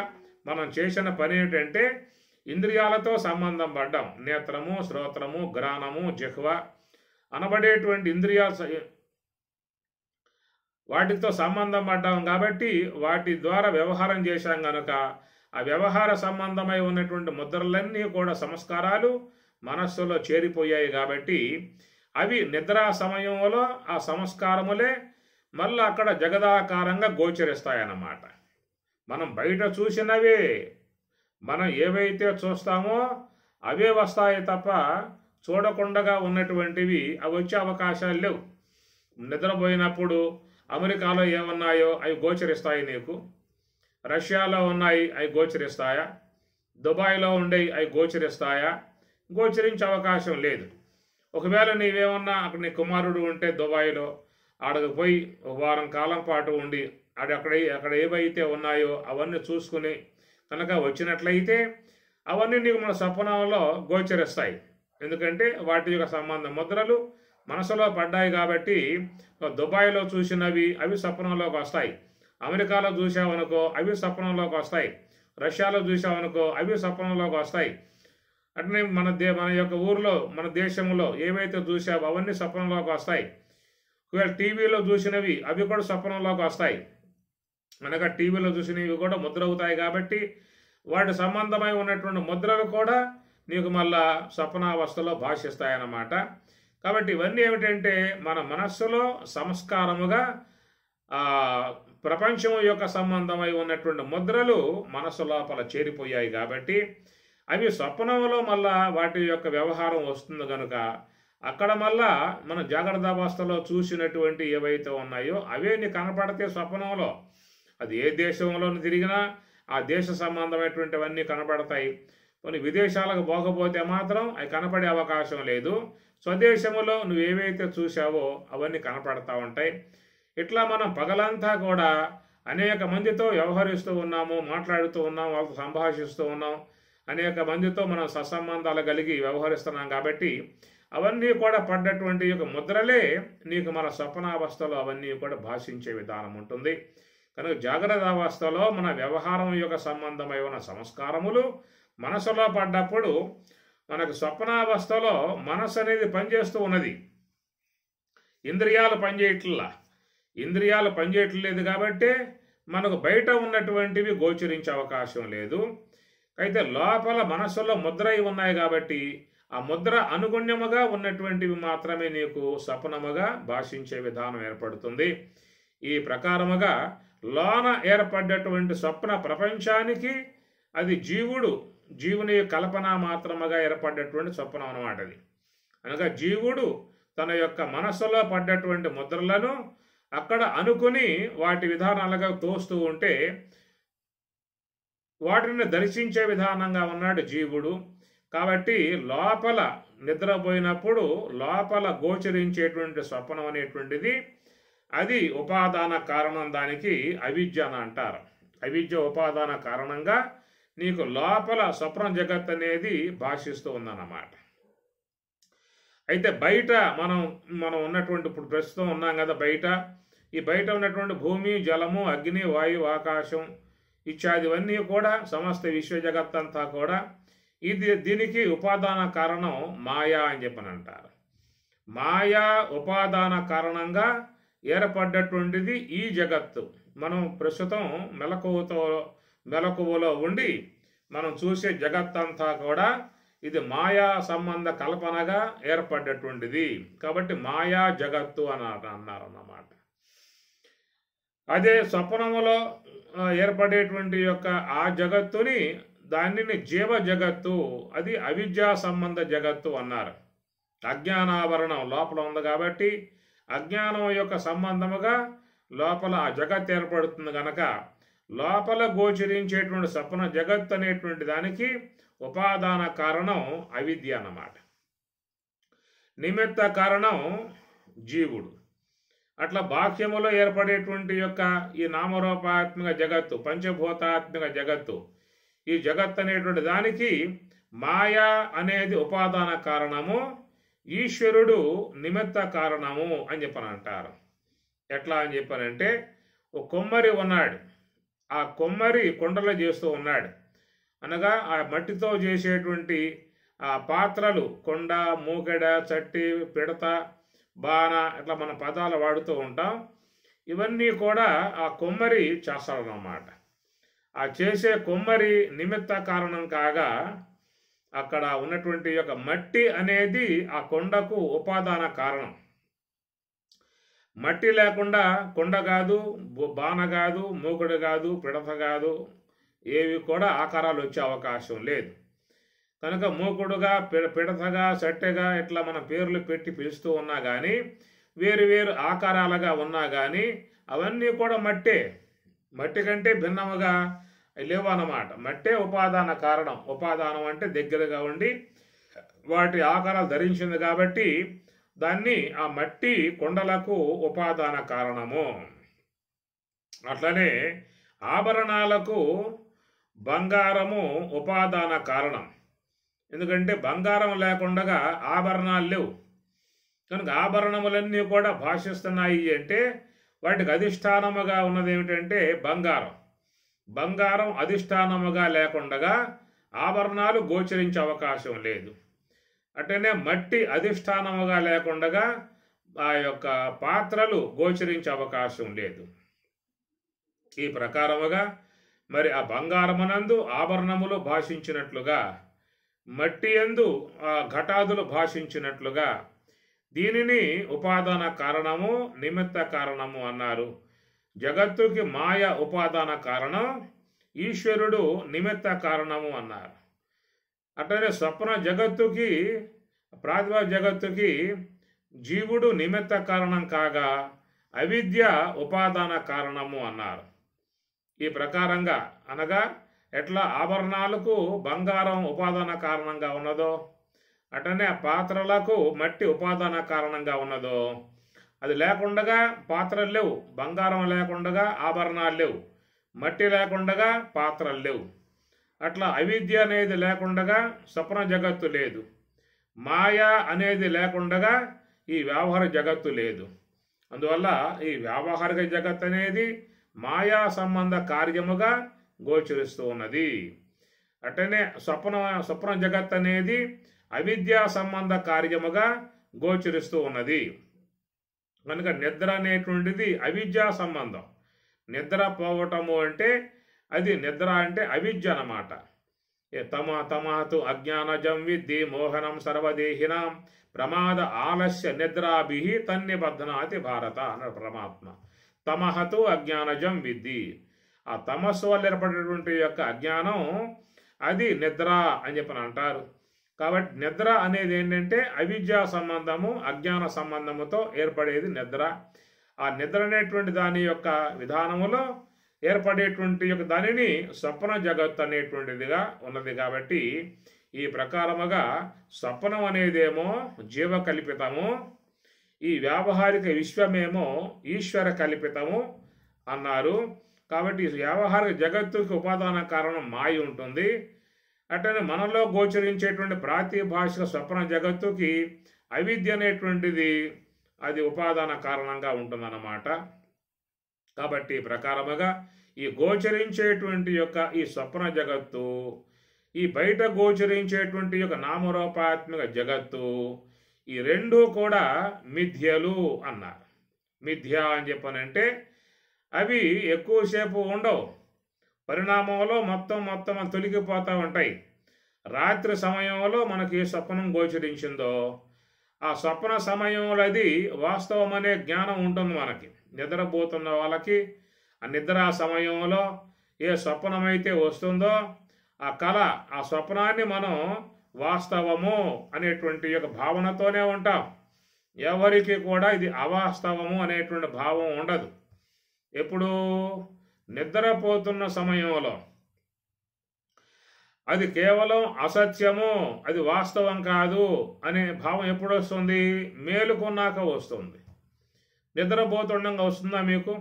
మనం చేసిన పని ఏంటంటే ఇంద్రియాలతో సంబంధం పడ్డాం. నేత్రము, శ్రోత్రము, ఘ్రాణము, జిహ్వ అనబడేటువంటి ఇంద్రియాలు వాటితో సంబంధం పడ్డాం. కాబట్టి వాటి ద్వారా వ్యవహారం చేశాం కనుక ఆ వ్యవహార సంబంధమై ఉన్నటువంటి ముద్రలన్నీ కూడా సంస్కారాలు మనస్సులో చేరిపోయాయి. కాబట్టి అవి నిద్రా సమయంలో ఆ సంస్కారములే మళ్ళీ అక్కడ జగదాకారంగా గోచరిస్తాయన్నమాట. మనం బయట చూసినవే మనం ఏవైతే చూస్తామో అవే వస్తాయి తప్ప చూడకుండా ఉన్నటువంటివి అవి వచ్చే అవకాశాలు లేవు. నిద్రపోయినప్పుడు అమెరికాలో ఏమున్నాయో అవి గోచరిస్తాయి నీకు, రష్యాలో ఉన్నాయి అవి గోచరిస్తాయా, దుబాయ్లో ఉండేవి అవి గోచరిస్తాయా? గోచరించే అవకాశం లేదు. ఒకవేళ నీవేమన్నా అక్కడ నీ కుమారుడు ఉంటే దుబాయ్లో ఆడకు పోయి ఒక వారం కాలం పాటు ఉండి అక్కడ ఏవైతే ఉన్నాయో అవన్నీ చూసుకుని కనుక వచ్చినట్లయితే అవన్నీ నీకు మన స్వప్నంలో గోచరిస్తాయి. ఎందుకంటే వాటి యొక్క సంబంధ ముద్రలు మనసులో పడ్డాయి. కాబట్టి దుబాయ్లో చూసినవి అవి స్వప్నంలోకి వస్తాయి, అమెరికాలో చూసావనుకో అవి స్వప్నంలోకి వస్తాయి, రష్యాలో చూసావనుకో అవి స్వప్నంలోకి వస్తాయి. అట్లనే మన యొక్క ఊరిలో మన దేశంలో ఏవైతే చూసావో అవన్నీ స్వప్నంలోకి వస్తాయి. ఒకవేళ టీవీలో చూసినవి అవి కూడా స్వప్నంలోకి వస్తాయి. అనగా టీవీలో చూసినవి కూడా ముద్ర అవుతాయి. కాబట్టి వాటి సంబంధమై ఉన్నటువంటి ముద్రలు కూడా నీకు మళ్ళా స్వప్నావస్థలో భాషిస్తాయన్నమాట. కాబట్టి ఇవన్నీ ఏమిటంటే మన మనస్సులో సంస్కారముగా ప్రపంచం యొక్క సంబంధమై ఉన్నటువంటి ముద్రలు మనస్సు లోపల చేరిపోయాయి. కాబట్టి అవి స్వప్నంలో మళ్ళా వాటి యొక్క వ్యవహారం వస్తుంది కనుక అక్కడ మళ్ళా మన జాగ్రత్త అవస్థలో చూసినటువంటి ఏవైతే ఉన్నాయో అవే నీకు కనపడితే స్వప్నంలో అది ఏ దేశంలో తిరిగినా ఆ దేశ సంబంధమైనటువంటివన్నీ కనపడతాయి. కొన్ని విదేశాలకు పోకపోతే మాత్రం అవి కనపడే అవకాశం లేదు. స్వదేశంలో నువ్వు ఏవైతే చూసావో అవన్నీ కనపడతా ఉంటాయి. ఇట్లా మనం పగలంతా కూడా అనేక మందితో వ్యవహరిస్తూ ఉన్నాము, మాట్లాడుతూ ఉన్నాం, వాళ్ళతో సంభాషిస్తూ ఉన్నాం, అనేక మందితో మనం సత్సంబంధాలు కలిగి వ్యవహరిస్తున్నాం. కాబట్టి అవన్నీ కూడా పడ్డటువంటి యొక్క ముద్రలే నీకు మన స్వప్నావస్థలో అవన్నీ కూడా భాషించే విధానం ఉంటుంది. కనుక జాగ్రత్త అవస్థలో మన వ్యవహారం యొక్క సంబంధమై ఉన్న సంస్కారములు మనసులో పడ్డప్పుడు మనకు స్వప్నావస్థలో మనసు అనేది పనిచేస్తూ ఉన్నది, ఇంద్రియాలు పనిచేయట్లేదు. కాబట్టి మనకు బయట ఉన్నటువంటివి గోచరించే అవకాశం లేదు. అయితే లోపల మనస్సులో ముద్ర ఉన్నాయి. కాబట్టి ఆ ముద్ర అనుగుణ్యముగా ఉన్నటువంటివి మాత్రమే నీకు స్వప్నముగా భాషించే విధానం ఏర్పడుతుంది. ఈ ప్రకారముగా లోన ఏర్పడ్డటువంటి స్వప్న ప్రపంచానికి అది జీవుని కల్పన మాత్రముగా ఏర్పడ్డటువంటి స్వప్నం అన్నమాట. అది అనగా జీవుడు తన యొక్క మనస్సులో పడ్డటువంటి ముద్రలను అక్కడ అనుకుని వాటి విధానాలుగా తోస్తూ ఉంటే వాటిని దర్శించే విధానంగా ఉన్నాడు జీవుడు. కాబట్టి లోపల నిద్రపోయినప్పుడు లోపల గోచరించేటువంటి స్వప్నం అనేటువంటిది అది ఉపాదాన కారణం, దానికి అవిద్య అని అంటారు. అవిద్య ఉపాదాన కారణంగా నీకు లోపల స్వప్న జగత్ అనేది భాషిస్తూ ఉందన్నమాట. అయితే బయట మనం ఉన్నటువంటి ఇప్పుడు ప్రస్తుతం ఉన్నాం కదా, ఈ బయట ఉన్నటువంటి భూమి, జలము, అగ్ని, వాయువు, ఆకాశం ఇత్యాదివన్నీ కూడా సమస్త విశ్వ జగత్తంతా కూడా దీనికి ఉపాదాన కారణం మాయా అని చెప్పని అంటారు. మాయా ఉపాదాన కారణంగా ఏర్పడ్డటువంటిది ఈ జగత్తు. మనం ప్రస్తుతం మెలకువలో ఉండి మనం చూసే జగత్తంతా కూడా ఇది మాయా సంబంధ కల్పనగా ఏర్పడ్డటువంటిది. కాబట్టి మాయా జగత్తు అని అన్నారన్నమాట. అదే స్వప్నములో ఏర్పడేటువంటి యొక్క ఆ జగత్తుని దానిని జీవ జగత్తు, అది అవిద్యా సంబంధ జగత్తు అన్నారు. అజ్ఞానావరణం లోపల ఉంది కాబట్టి అజ్ఞానం యొక్క సంబంధముగా లోపల ఆ జగత్ ఏర్పడుతుంది కనుక లోపల గోచరించేటువంటి స్వప్న జగత్ అనేటువంటి దానికి ఉపాదాన కారణం అవిద్య అన్నమాట. నిమిత్త కారణం జీవుడు. అట్లా బాహ్యములో ఏర్పడేటువంటి యొక్క ఈ నామరూపాత్మక జగత్తు, పంచభూతాత్మక జగత్తు, ఈ జగత్ అనేటువంటి దానికి మాయా అనేది ఉపాదాన కారణము, ఈశ్వరుడు నిమిత్త కారణము అని చెప్పని అంటారు. ఎట్లా అని చెప్పానంటే, ఒక కొమ్మరి ఉన్నాడు, ఆ కొమ్మరి కొండలో చేస్తూ ఉన్నాడు. అనగా ఆ మట్టితో చేసేటువంటి ఆ పాత్రలు, కొండ, మూకెడ, చట్టి, పిడత, బాణ, ఇట్లా మన పదాలు వాడుతూ ఉంటాం. ఇవన్నీ కూడా ఆ కొమ్మరి చేస్తాడన్నమాట. ఆ చేసే కొమ్మరి నిమిత్త కారణం కాగా అక్కడ ఉన్నటువంటి యొక్క మట్టి అనేది ఆ కొండకు ఉపాదాన కారణం. మట్టి లేకుండా కొండ కాదు, బాణ కాదు, మూకుడు కాదు, పిడత కాదు, ఏవి కూడా ఆకారాలు వచ్చే అవకాశం లేదు. కనుక మూకుడుగా, పిడతగా, సట్టెగా ఇట్లా మన పేర్లు పెట్టి పిలుస్తూ ఉన్నా కానీ, వేరు వేరు ఆకారాలుగా ఉన్నా కానీ అవన్నీ కూడా మట్టి కంటే భిన్నముగా లేవు అన్నమాట. మట్టే ఉపాదాన కారణం. ఉపాదానం అంటే దగ్గరగా ఉండి వాటి ఆకారాలు ధరించింది కాబట్టి దాన్ని ఆ మట్టి కొండలకు ఉపాదాన కారణము. అట్లనే ఆభరణాలకు బంగారము ఉపాదాన కారణం. ఎందుకంటే బంగారం లేకుండా ఆభరణాలు లేవు కనుక ఆభరణములన్నీ కూడా భాషిస్తున్నాయి అంటే వాటికి అధిష్టానముగా ఉన్నది ఏమిటంటే బంగారం అధిష్టానముగా లేకుండా ఆభరణాలు గోచరించే అవకాశం లేదు. అట్లనే మట్టి అధిష్టానముగా లేకుండా ఆ యొక్క పాత్రలు గోచరించే అవకాశం లేదు. ఈ ప్రకారముగా మరి ఆ బంగారమునందు ఆభరణములు భాషించినట్లుగా మట్టి యందు ఆ ఘటాదులు భాషించినట్లుగా దీనిని ఉపాదాన కారణము, నిమిత్త కారణము అన్నారు. జగత్తుకి మాయ ఉపాదాన కారణం, ఈశ్వరుడు నిమిత్త కారణము అన్నారు. అట్లనే స్వప్న జగత్తుకి, ప్రాతిభ జగత్తుకి జీవుడు నిమిత్త కారణం కాగా అవిద్య ఉపాదాన కారణము అన్నారు. ఈ ప్రకారంగా అనగా ఎట్లా ఆభరణాలకు బంగారం ఉపాదాన కారణంగా ఉన్నదో అటనే పాత్రలకు మట్టి ఉపాదాన కారణంగా ఉన్నదో, అది లేకుండా పాత్రలు లేవు. బంగారం లేకుండా ఆభరణాలు లేవు, మట్టి లేకుండా పాత్రలు లేవు. అట్లా అవిద్య అనేది లేకుండా స్వప్న జగత్తు లేదు, మాయా అనేది లేకుండా ఈ వ్యవహార జగత్తు లేదు. అందువల్ల ఈ వ్యావహారిక జగత్ అనేది మాయా సంబంధ కార్యముగా గోచరిస్తూ ఉన్నది. అట్టనే స్వప్న జగత్ అనేది అవిద్యా సంబంధ కార్యముగా గోచరిస్తూ ఉన్నది. కనుక నిద్ర అనేటువంటిది అవిద్యా సంబంధం. నిద్ర పోవటము అంటే అది నిద్ర అంటే అవిద్య అన్నమాట. తమాతు అజ్ఞానజం విద్ధి మోహనం సర్వదేహినాం ప్రమాద ఆలస్య నిద్రాభి తన్నిబద్ధనాతి భారత అన్నాడు పరమాత్మ. తమహతు అజ్ఞానజం విద్ధి. ఆ తమస్సు వల్ల ఏర్పడేటువంటి యొక్క అజ్ఞానం అది నిద్ర అని చెప్పని అంటారు. కాబట్టి నిద్ర అనేది ఏంటంటే అవిద్యా సంబంధము అజ్ఞాన సంబంధముతో ఏర్పడేది నిద్ర. ఆ నిద్ర అనేటువంటి దాని యొక్క విధానములో ఏర్పడేటువంటి యొక్క దానిని స్వప్న జగత్ అనేటువంటిదిగా ఉన్నది. కాబట్టి ఈ ప్రకారముగా స్వప్నం అనేదేమో జీవకల్పితము, ఈ వ్యావహారిక విశ్వమేమో ఈశ్వర కల్పితము అన్నారు. కాబట్టి ఈ వ్యావహారిక జగత్తుకి ఉపాదాన కారణం మాయ ఉంటుంది. అట్లనే మనలో గోచరించేటువంటి ప్రాతిభాషిక స్వప్న జగత్తుకి అవిద్య అనేటువంటిది అది ఉపాదాన కారణంగా ఉంటుందన్నమాట. కాబట్టి ప్రకారముగా ఈ గోచరించేటువంటి యొక్క ఈ స్వప్న జగత్తు, ఈ బయట గోచరించేటువంటి యొక్క నామరూపాత్మక జగత్తు, ఈ రెండూ కూడా మిథ్యలు అన్నారు. మిథ్య అని చెప్పనంటే అవి ఎక్కువసేపు ఉండవు, పరిణామంలో మొత్తం తొలగిపోతూ ఉంటాయి. రాత్రి సమయంలో మనకి ఏ స్వప్నం గోచరించిందో ఆ స్వప్న సమయంలో అది వాస్తవం అనే జ్ఞానం ఉంటుంది మనకి. నిద్రపోతున్న వాళ్ళకి ఆ నిద్ర సమయంలో ఏ స్వప్నమైతే వస్తుందో ఆ కళ, ఆ స్వప్నాన్ని మనం వాస్తవము అనేటువంటి యొక్క భావనతోనే ఉంటాం. ఎవరికి కూడా ఇది అవాస్తవము అనేటువంటి భావం ఉండదు. ఎప్పుడు నిద్రపోతున్న సమయంలో అది కేవలం అసత్యము, అది వాస్తవం కాదు అనే భావం ఎప్పుడు వస్తుంది? మేలుకున్నాక వస్తుంది. నిద్రపోతుండగా వస్తుందా మీకు?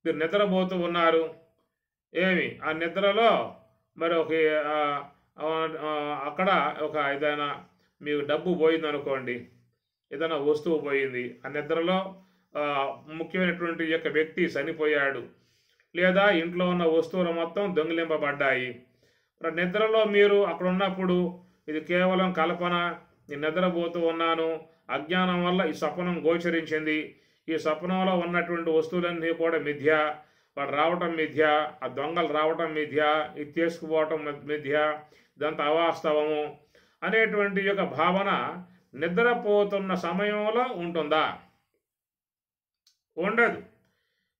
మీరు నిద్రపోతూ ఉన్నారు, ఏమి ఆ నిద్రలో మరి ఒక అక్కడ ఒక ఏదైనా మీకు డబ్బు పోయింది అనుకోండి, ఏదైనా వస్తువు పోయింది, ఆ నిద్రలో ముఖ్యమైనటువంటి యొక్క వ్యక్తి చనిపోయాడు, లేదా ఇంట్లో ఉన్న వస్తువులు మొత్తం దొంగిలింపబడ్డాయి. నిద్రలో మీరు అక్కడ ఉన్నప్పుడు ఇది కేవలం కల్పన, నేను నిద్రపోతూ ఉన్నాను, అజ్ఞానం వల్ల ఈ స్వప్నం గోచరించింది, ఈ స్వప్నంలో ఉన్నటువంటి వస్తువులన్నీ కూడా మిథ్య, వాడు రావటం మిథ్య, ఆ దొంగలు రావటం మిథ్య, ఇది తీసుకుపోవటం మిథ్య, ఇదంతా అవాస్తవము అనేటువంటి యొక్క భావన నిద్రపోతున్న సమయంలో ఉంటుందా? ఉండదు.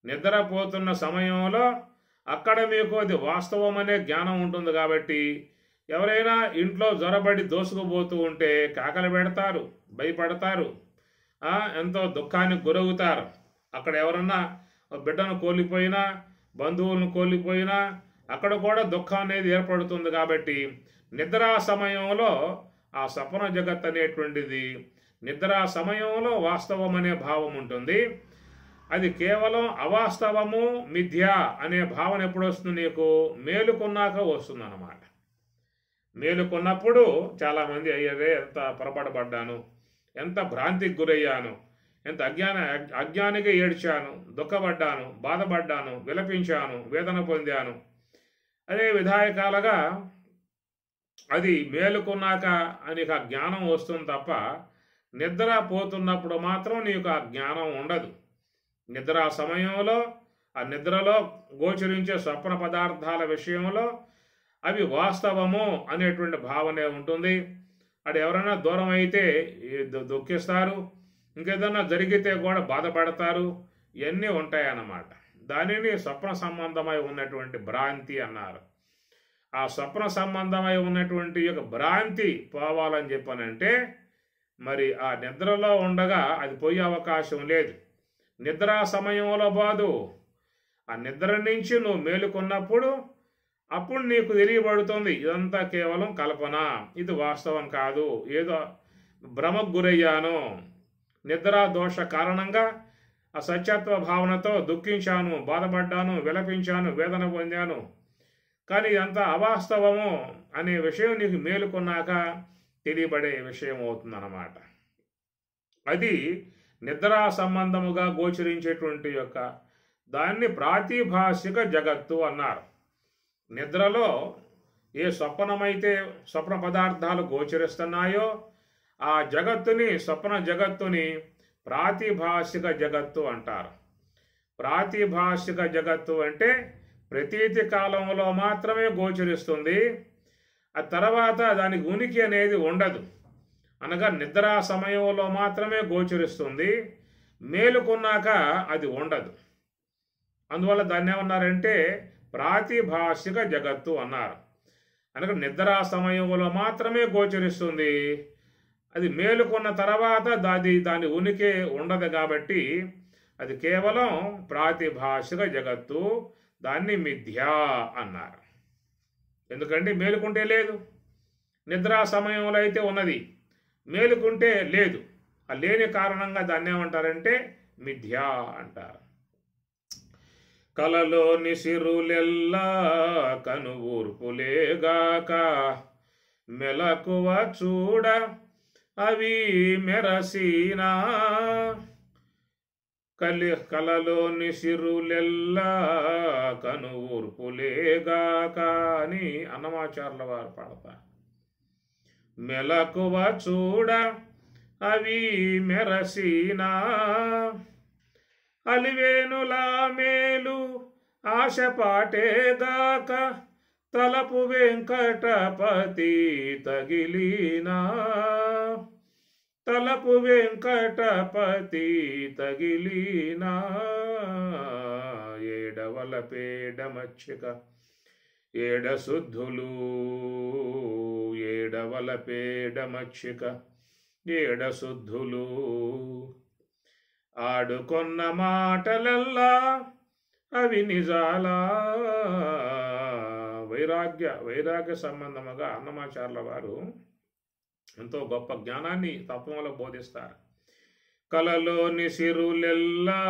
నిద్రపోతున్న సమయంలో అక్కడ మీకు అది వాస్తవం అనే జ్ఞానం ఉంటుంది. కాబట్టి ఎవరైనా ఇంట్లో జ్వరబడి దోసుకుపోతూ ఉంటే కేకలు పెడతారు, భయపడతారు, ఎంతో దుఃఖానికి గురవుతారు. అక్కడ ఎవరన్నా బిడ్డను కోల్పోయినా, బంధువులను కోల్పోయినా అక్కడ కూడా దుఃఖం అనేది ఏర్పడుతుంది. కాబట్టి నిద్రా సమయంలో ఆ స్వప్న జగత్ అనేటువంటిది నిద్రా సమయంలో వాస్తవం అనే భావం ఉంటుంది. అది కేవలం అవాస్తవము, మిథ్య అనే భావన ఎప్పుడు వస్తుంది? నీకు మేలుకున్నాక వస్తుంది అన్నమాట. మేలుకున్నప్పుడు చాలామంది అయ్యరే ఎంత పొరపాటుపడ్డాను, ఎంత భ్రాంతికి గురయ్యాను, ఎంత అజ్ఞానిగా ఏడ్చాను, దుఃఖపడ్డాను, బాధపడ్డాను, విలపించాను, వేదన పొందాను అనే విధాయకాలుగా అది మేలుకున్నాక నీకు ఆ జ్ఞానం వస్తుంది తప్ప నిద్ర పోతున్నప్పుడు మాత్రం నీకు ఆ జ్ఞానం ఉండదు. నిద్ర సమయంలో ఆ నిద్రలో గోచరించే స్వప్న పదార్థాల విషయంలో అవి వాస్తవము అనేటువంటి భావనే ఉంటుంది. అది ఎవరైనా దూరం అయితే దుఃఖిస్తారు, ఇంకేదన్నా జరిగితే కూడా బాధపడతారు, ఇవన్నీ ఉంటాయన్నమాట. దానిని స్వప్న సంబంధమై ఉన్నటువంటి భ్రాంతి అన్నారు. ఆ స్వప్న సంబంధమై ఉన్నటువంటి యొక్క భ్రాంతి పోవాలని చెప్పనంటే మరి ఆ నిద్రలో ఉండగా అది పోయే అవకాశం లేదు. నిద్రా సమయంలో బాదు, ఆ నిద్ర నుంచి నువ్వు మేలుకున్నప్పుడు అప్పుడు నీకు తెలియబడుతుంది ఇదంతా కేవలం కల్పన, ఇది వాస్తవం కాదు, ఏదో భ్రమకు గురయ్యాను, నిద్రా దోష కారణంగా ఆ సత్యత్వ భావనతో దుఃఖించాను, బాధపడ్డాను, విలపించాను, వేదన పొందాను, కానీ ఇదంతా అవాస్తవము అనే విషయం నీకు మేలుకున్నాక తెలియబడే విషయం అవుతుందన్నమాట. అది నిద్రా సంబంధముగా గోచరించేటువంటి యొక్క దాన్ని ప్రాతిభాషిక జగత్తు అన్నారు. నిద్రలో ఏ స్వప్నమైతే స్వప్న పదార్థాలు గోచరిస్తున్నాయో ఆ జగత్తుని, స్వప్న జగత్తుని ప్రాతిభాషిక జగత్తు అంటారు. ప్రాతిభాషిక జగత్తు అంటే ప్రతీతి కాలంలో మాత్రమే గోచరిస్తుంది, ఆ తర్వాత దానికి ఉనికి అనేది ఉండదు. అనగా నిద్రా సమయంలో మాత్రమే గోచరిస్తుంది, మేలుకున్నాక అది ఉండదు. అందువల్ల దాన్ని ఏమన్నారంటే ప్రాతిభాషిక జగత్తు అన్నారు. అనగా నిద్రా సమయంలో మాత్రమే గోచరిస్తుంది. అది మేలుకున్న తర్వాత దాని ఉనికి ఉండదు కాబట్టి అది కేవలం ప్రాతిభాషిక జగత్తు, దాన్ని మిథ్యా అన్నారు. ఎందుకంటే మేలుకుంటే లేదు, నిద్రా సమయంలో అయితే ఉన్నది, మేలుకుంటే లేదు. ఆ లేని కారణంగా దాన్ని ఏమంటారంటే మిథ్యా అంటారు. కలలోని సిరులెల్లా కనువూర్పులేగాక మెలకువ చూడ అవి మెరసీనా. కలలోని సిరులెల్లా కనువూర్పులేగాక అని అన్నమాచార్యుల వారు పాడతారు. మెలకువ చూడ అవి మెరసీనా, అలివేనులా మేలు ఆశపాటేగాక తలపు వెంకటపతి తగిలినా. తలపు వెంకటపతి తగిలినా. ఏడవల పేడ మచ్చిక ఏడశుద్ధులు, ఏడవల పేడ మచ్చిక ఏడశుద్ధులు. ఆడుకొన్న మాటలల్లా అవి నిజాలా. వైరాగ్య సంబంధముగా అన్నమాచార్యుల వారు ఎంతో గొప్ప జ్ఞానాన్ని తత్వంలో బోధిస్తారు. కలలోని సిరులెల్లా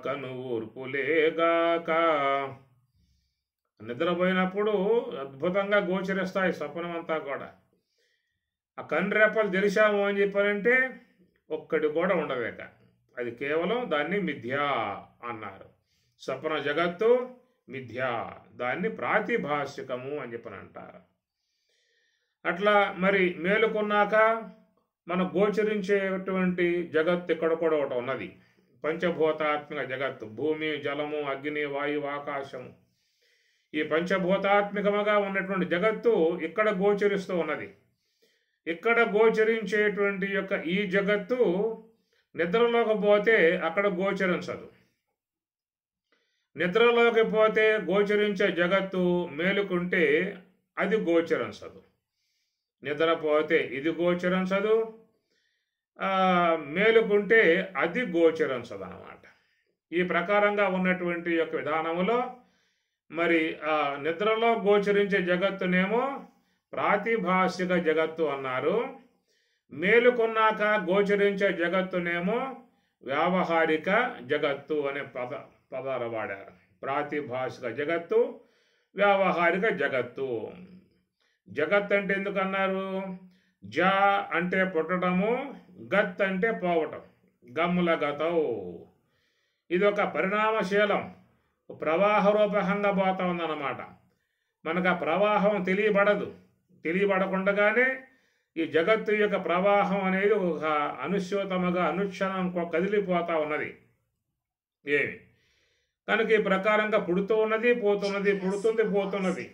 కనువూర్పులేగాక. నిద్రపోయినప్పుడు అద్భుతంగా గోచరిస్తాయి స్వప్నమంతా కూడా. ఆ కన్రెప్పలు తెరిచాము అని చెప్పారంటే ఒక్కటి కూడా ఉండలేక, అది కేవలం దాన్ని మిథ్యా అన్నారు. స్వప్న జగత్తు మిథ్యా, దాన్ని ప్రాతిభాషికము అని చెప్పని అంటారు. అట్లా మరి మేలుకున్నాక మనం గోచరించేటువంటి జగత్తు ఇక్కడ కూడా ఒకటి ఉన్నది, పంచభూతాత్మిక జగత్తు. భూమి, జలము, అగ్ని, వాయువు, ఆకాశము, ఈ పంచభూతాత్మికముగా ఉన్నటువంటి జగత్తు ఇక్కడ గోచరిస్తూ ఉన్నది. ఇక్కడ గోచరించేటువంటి యొక్క ఈ జగత్తు నిద్రలోకి పోతే అక్కడ గోచరించదు. నిద్రలోకి పోతే గోచరించే జగత్తు మేలుకుంటే అది గోచరించదు. నిద్రపోతే ఇది గోచరించదు, మేలుకుంటే అది గోచరించదు అన్నమాట. ఈ ప్రకారంగా ఉన్నటువంటి యొక్క విధానములో మరి నిద్రలో గోచరించే జగత్తునేమో ప్రాతిభాషిక జగత్తు అన్నారు. మేలుకున్నాక గోచరించే జగత్తునేమో వ్యావహారిక జగత్తు అనే పదాలు వాడారు. ప్రాతిభాషిక జగత్తు, వ్యావహారిక జగత్తు. జగత్ అంటే ఎందుకన్నారు? జ అంటే పుట్టడము, గత్ అంటే పోవటం, గమ్ముల గతవు. ఇది ఒక పరిణామశీలం, ప్రవాహ రూపకంగా పోతా ఉందన్నమాట. మనకు ఆ ప్రవాహం తెలియబడకుండగానే ఈ జగత్తు యొక్క ప్రవాహం అనేది ఒక అనుస్యూతముగా అనుక్షణం కదిలిపోతా ఉన్నది. ఏమి కనుక ఈ ప్రకారంగా పుడుతూ ఉన్నది, పోతున్నది, పుడుతుంది, పోతున్నది.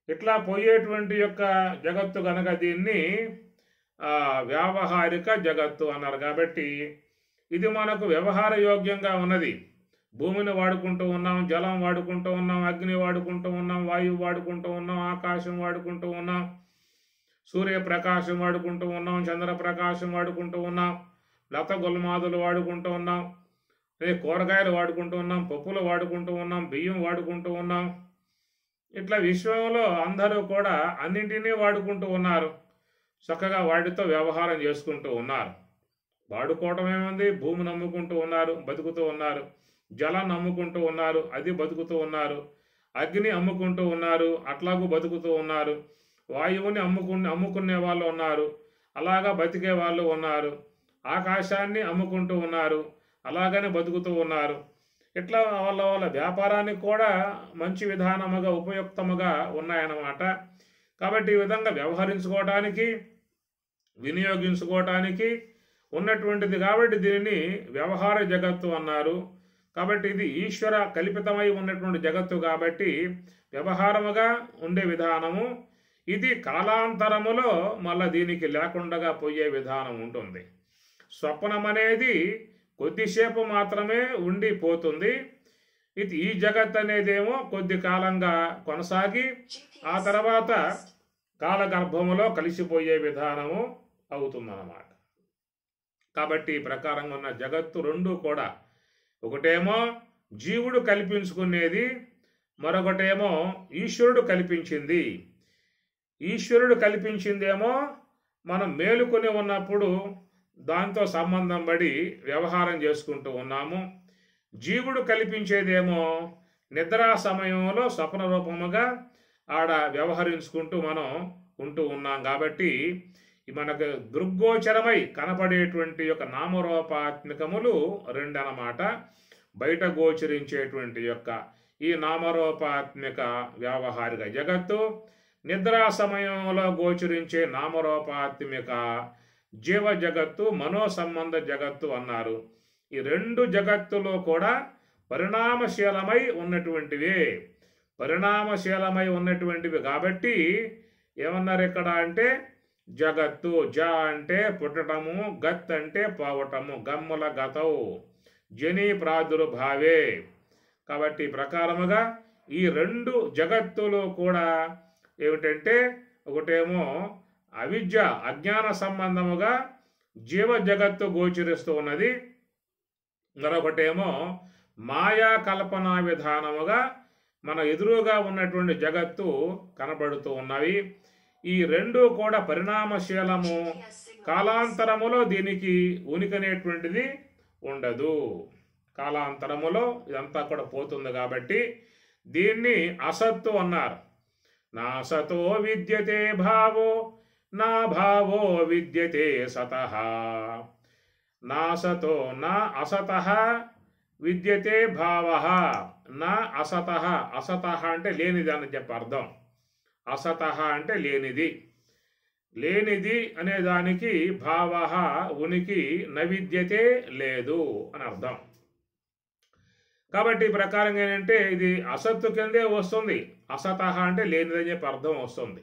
ఇట్లా పోయేటువంటి యొక్క జగత్తు కనుక దీన్ని వ్యావహారిక జగత్తు అన్నారు. కాబట్టి ఇది మనకు వ్యవహార యోగ్యంగా ఉన్నది. భూమిని వాడుకుంటూ ఉన్నాం, జలం వాడుకుంటూ ఉన్నాం, అగ్ని వాడుకుంటూ ఉన్నాం, వాయువు వాడుకుంటూ ఉన్నాం, ఆకాశం వాడుకుంటూ ఉన్నాం, సూర్యప్రకాశం వాడుకుంటూ ఉన్నాం, చంద్రప్రకాశం వాడుకుంటూ ఉన్నాం, లత గుల్మాదులు వాడుకుంటూ ఉన్నాం, కూరగాయలు వాడుకుంటూ ఉన్నాం, పప్పులు వాడుకుంటూ ఉన్నాం, బియ్యం వాడుకుంటూ ఉన్నాం. ఇట్లా విశ్వంలో అందరూ కూడా అన్నింటినీ వాడుకుంటూ ఉన్నారు. చక్కగా వాటితో వ్యవహారం చేసుకుంటూ ఉన్నారు. వాడుకోవటం ఏముంది? భూమిని నమ్ముకుంటూ ఉన్నారు, బతుకుతూ ఉన్నారు. జలాన్ని అమ్ముకుంటూ ఉన్నారు, అది బతుకుతూ ఉన్నారు. అగ్ని అమ్ముకుంటూ ఉన్నారు, అట్లాగూ బతుకుతూ ఉన్నారు. వాయువుని అమ్ముకునే వాళ్ళు ఉన్నారు, అలాగా బతికే వాళ్ళు ఉన్నారు. ఆకాశాన్ని అమ్ముకుంటూ ఉన్నారు, అలాగనే బతుకుతూ ఉన్నారు. ఇట్లా వాళ్ళ వ్యాపారానికి కూడా మంచి విధానముగా ఉపయుక్తముగా ఉన్నాయన్నమాట. కాబట్టి ఈ విధంగా వ్యవహరించుకోవటానికి, వినియోగించుకోవటానికి ఉన్నటువంటిది కాబట్టి దీనిని వ్యవహార జగత్తు అన్నారు. కాబట్టి ఇది ఈశ్వర కల్పితమై ఉన్నటువంటి జగత్తు కాబట్టి వ్యవహారముగా ఉండే విధానము. ఇది కాలాంతరములో మళ్ళా దీనికి లేకుండా పోయే విధానం ఉంటుంది. స్వప్నం అనేది కొద్దిసేపు మాత్రమే ఉండిపోతుంది. ఈ జగత్ అనేదేమో కొద్ది కాలంగా కొనసాగి ఆ తర్వాత కాలగర్భములో కలిసిపోయే విధానము అవుతుందన్నమాట. కాబట్టి ఈ ప్రకారంగా ఉన్న జగత్తు రెండు కూడా, ఒకటేమో జీవుడు కల్పించుకునేది, మరొకటేమో ఈశ్వరుడు కల్పించింది. ఈశ్వరుడు కల్పించిందేమో మనం మేలుకొని ఉన్నప్పుడు దాంతో సంబంధం పడి వ్యవహారం చేసుకుంటూ ఉన్నాము. జీవుడు కల్పించేదేమో నిద్రా సమయంలో స్వప్న రూపముగా ఆడ వ్యవహరించుకుంటూ మనం ఉంటూ ఉన్నాం. కాబట్టి మనకు దృగ్గోచరమై కనపడేటువంటి యొక్క నామరూపాత్మకములు రెండు అన్నమాట. బయట గోచరించేటువంటి యొక్క ఈ నామరూపాత్మక వ్యావహారిక జగత్తు, నిద్రా సమయంలో గోచరించే నామరూపాత్మక జీవ జగత్తు, మనోసంబంధ జగత్తు అన్నారు. ఈ రెండు జగత్తులో కూడా పరిణామశీలమై ఉన్నటువంటివే. పరిణామశీలమై ఉన్నటువంటివి కాబట్టి ఏమన్నారు ఇక్కడ అంటే జగత్తు. జ అంటే పుట్టటము, గత్ అంటే పోవటము, గమ్ముల గతవు జని ప్రాదుర్భావే. కాబట్టి ప్రకారముగా ఈ రెండు జగత్తులు కూడా ఏమిటంటే, ఒకటేమో అవిద్య అజ్ఞాన సంబంధముగా జీవ జగత్తు గోచరిస్తూ ఉన్నది, మరొకటేమో మాయా కల్పనా విధానముగా మన ఎదురుగా ఉన్నటువంటి జగత్తు కనబడుతూ ఉన్నవి. ఈ రెండు కూడా పరిణామశీలము. కాలాంతరములో దీనికి ఉనికనేటువంటిది ఉండదు. కాలాంతరములో ఇదంతా కూడా పోతుంది కాబట్టి దీన్ని అసత్తు అన్నారు. నా సతో విద్యతే భావో నా భావో విద్యతే సతః. నా సతో నా అసతః విద్యతే భావః. నా అసతః, అసతః అంటే లేనిది అని చెప్పి అర్థం. అసతః అంటే లేనిది. లేనిది అనే దానికి భావః ఉనికి, నవిద్యతే లేదు అని అర్థం. కాబట్టి ఈ ప్రకారంగా ఏంటంటే ఇది అసత్తు కిందే వస్తుంది. అసతః అంటే లేనిది అని చెప్పి అర్థం వస్తుంది.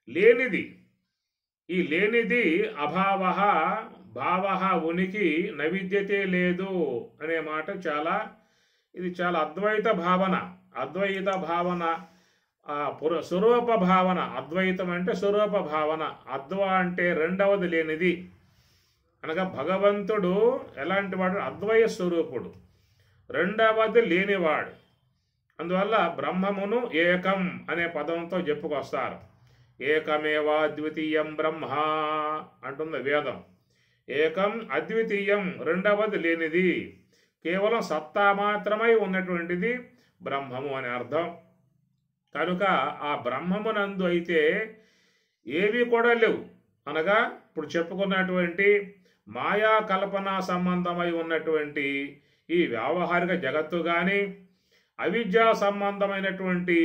లేనిది, ఈ లేనిది అభావః, భావః ఉనికి, నవిద్యతే లేదు అనే మాట ఇది చాలా అద్వైత భావన. అద్వైత భావన, స్వరూప భావన. అద్వైతం అంటే స్వరూప భావన. అద్వ అంటే రెండవది లేనిది అనగా భగవంతుడు ఎలాంటి వాడు? అద్వయ స్వరూపుడు, రెండవది లేనివాడు. అందువల్ల బ్రహ్మమును ఏకం అనే పదంతో చెప్పుకొస్తారు. ఏకమేవా అద్వితీయం బ్రహ్మ అంటుంది వేదం. ఏకం అద్వితీయం, రెండవది లేనిది, కేవలం సత్తా మాత్రమై ఉన్నటువంటిది బ్రహ్మము అని అర్థం. కనుక ఆ బ్రహ్మమునందు అయితే ఏవి కూడా లేవు. అనగా ఇప్పుడు చెప్పుకున్నటువంటి మాయా కల్పన సంబంధమై ఉన్నటువంటి ఈ వ్యావహారిక జగత్తు కానీ, అవిద్యా సంబంధమైనటువంటి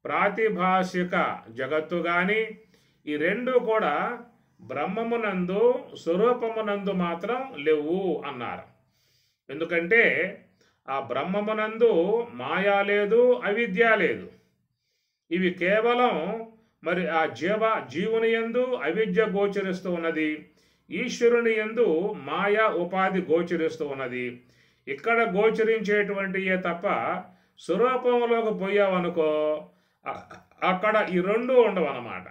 ప్రాతిభాషిక జగత్తు కానీ, ఈ రెండు కూడా బ్రహ్మమునందు స్వరూపమునందు మాత్రం లేవు అన్నారు. ఎందుకంటే ఆ బ్రహ్మమునందు మాయా లేదు, అవిద్య లేదు. ఇవి కేవలం మరి ఆ జీవుని యందు అవిద్య గోచరిస్తూ ఉన్నది, ఈశ్వరుని యందు మాయా ఉపాధి గోచరిస్తూ ఉన్నది. ఇక్కడ గోచరించేటువంటియే తప్ప స్వరూపంలోకి పోయావనుకో అక్కడ ఈ రెండు ఉండవన్నమాట.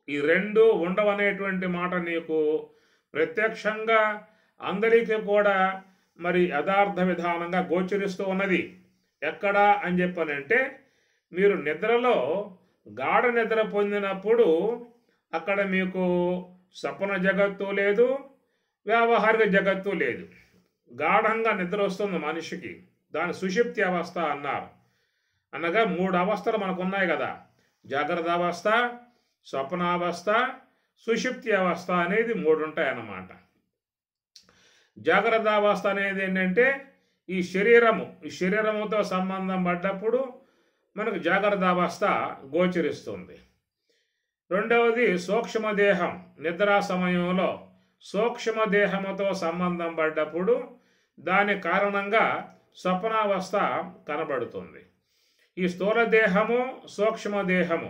ఈ రెండు ఉండవనేటువంటి మాట నీకు ప్రత్యక్షంగా అందరికీ కూడా మరి యథార్థ విధానంగా గోచరిస్తూ ఉన్నది. ఎక్కడ అని చెప్పనంటే, మీరు నిద్రలో గాఢ నిద్ర పొందినప్పుడు అక్కడ మీకు స్వప్న జగత్తు లేదు, వ్యావహారిక జగత్తు లేదు. గాఢంగా నిద్ర వస్తుంది మనిషికి, దాని సుషుప్తి అవస్థ అన్నారు. అనగా 3 అవస్థలు మనకు ఉన్నాయి కదా, జాగ్రత్త అవస్థ, స్వప్నావస్థ, సుషుప్తి అవస్థ అనేది 3 ఉంటాయి అన్నమాట. జాగ్రత్త అవస్థ అనేది ఏంటంటే ఈ శరీరముతో సంబంధం పడ్డప్పుడు మనకు జాగ్రత్త అవస్థ గోచరిస్తుంది. రెండవది సూక్ష్మదేహం, నిద్రా సమయంలో సూక్ష్మదేహముతో సంబంధం పడ్డప్పుడు దాని కారణంగా స్వప్నావస్థ కనబడుతుంది. ఈ స్థూలదేహము, సూక్ష్మదేహము,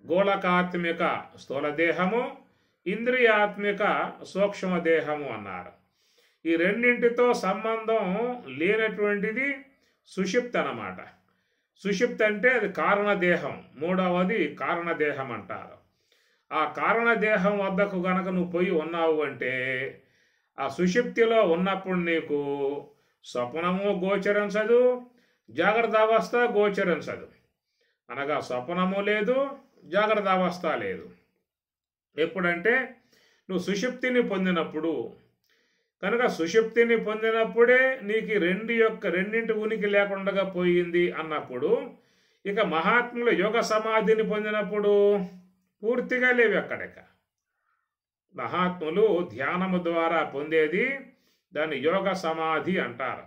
గోళకాత్మిక స్థూలదేహము, ఇంద్రియాత్మిక సూక్ష్మదేహము అన్నారు. ఈ రెండింటితో సంబంధం లేనటువంటిది సుషిప్తి అన్నమాట. సుషిప్తి అంటే అది కారణదేహం, మూడవది కారణదేహం అంటారు. ఆ కారణదేహం వద్దకు గనక నువ్వు పోయి ఉన్నావు అంటే ఆ సుషిప్తిలో ఉన్నప్పుడు నీకు స్వప్నము గోచరించదు, జాగ్రత్త అవస్థ గోచరించదు. అనగా స్వప్నము లేదు, జాగ్రత్త అవస్థ లేదు. ఎప్పుడంటే నువ్వు సుషుప్తిని పొందినప్పుడు. కనుక సుషుప్తిని పొందినప్పుడే నీకు రెండింటి ఉనికి లేకుండా పోయింది అన్నప్పుడు, ఇక మహాత్ములు యోగ సమాధిని పొందినప్పుడు పూర్తిగా లేవు అక్కడిక. మహాత్ములు ధ్యానము ద్వారా పొందేది దాన్ని యోగ సమాధి అంటారు.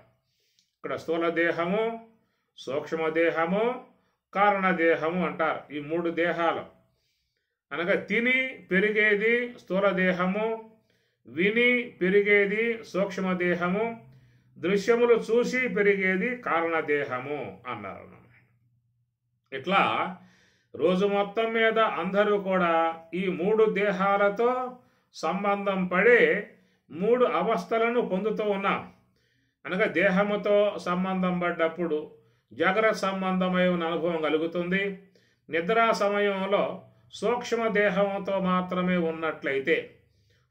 ఇక్కడ స్థూల దేహము, సూక్ష్మదేహము, కారణదేహము అంటారు. ఈ మూడు దేహాలు అనగా తిని పెరిగేది స్థూల దేహము, విని పెరిగేది సూక్ష్మదేహము, దృశ్యములు చూసి పెరిగేది కారణదేహము అన్నారు. ఇట్లా రోజు మొత్తం మీద అందరూ కూడా ఈ మూడు దేహాలతో సంబంధం పడే మూడు అవస్థలను పొందుతూ ఉన్నాం. అనగా దేహముతో సంబంధం పడ్డప్పుడు జాగ్రత్త సంబంధమైన అనుభవం కలుగుతుంది. నిద్రా సమయంలో సూక్ష్మ దేహంతో మాత్రమే ఉన్నట్లయితే,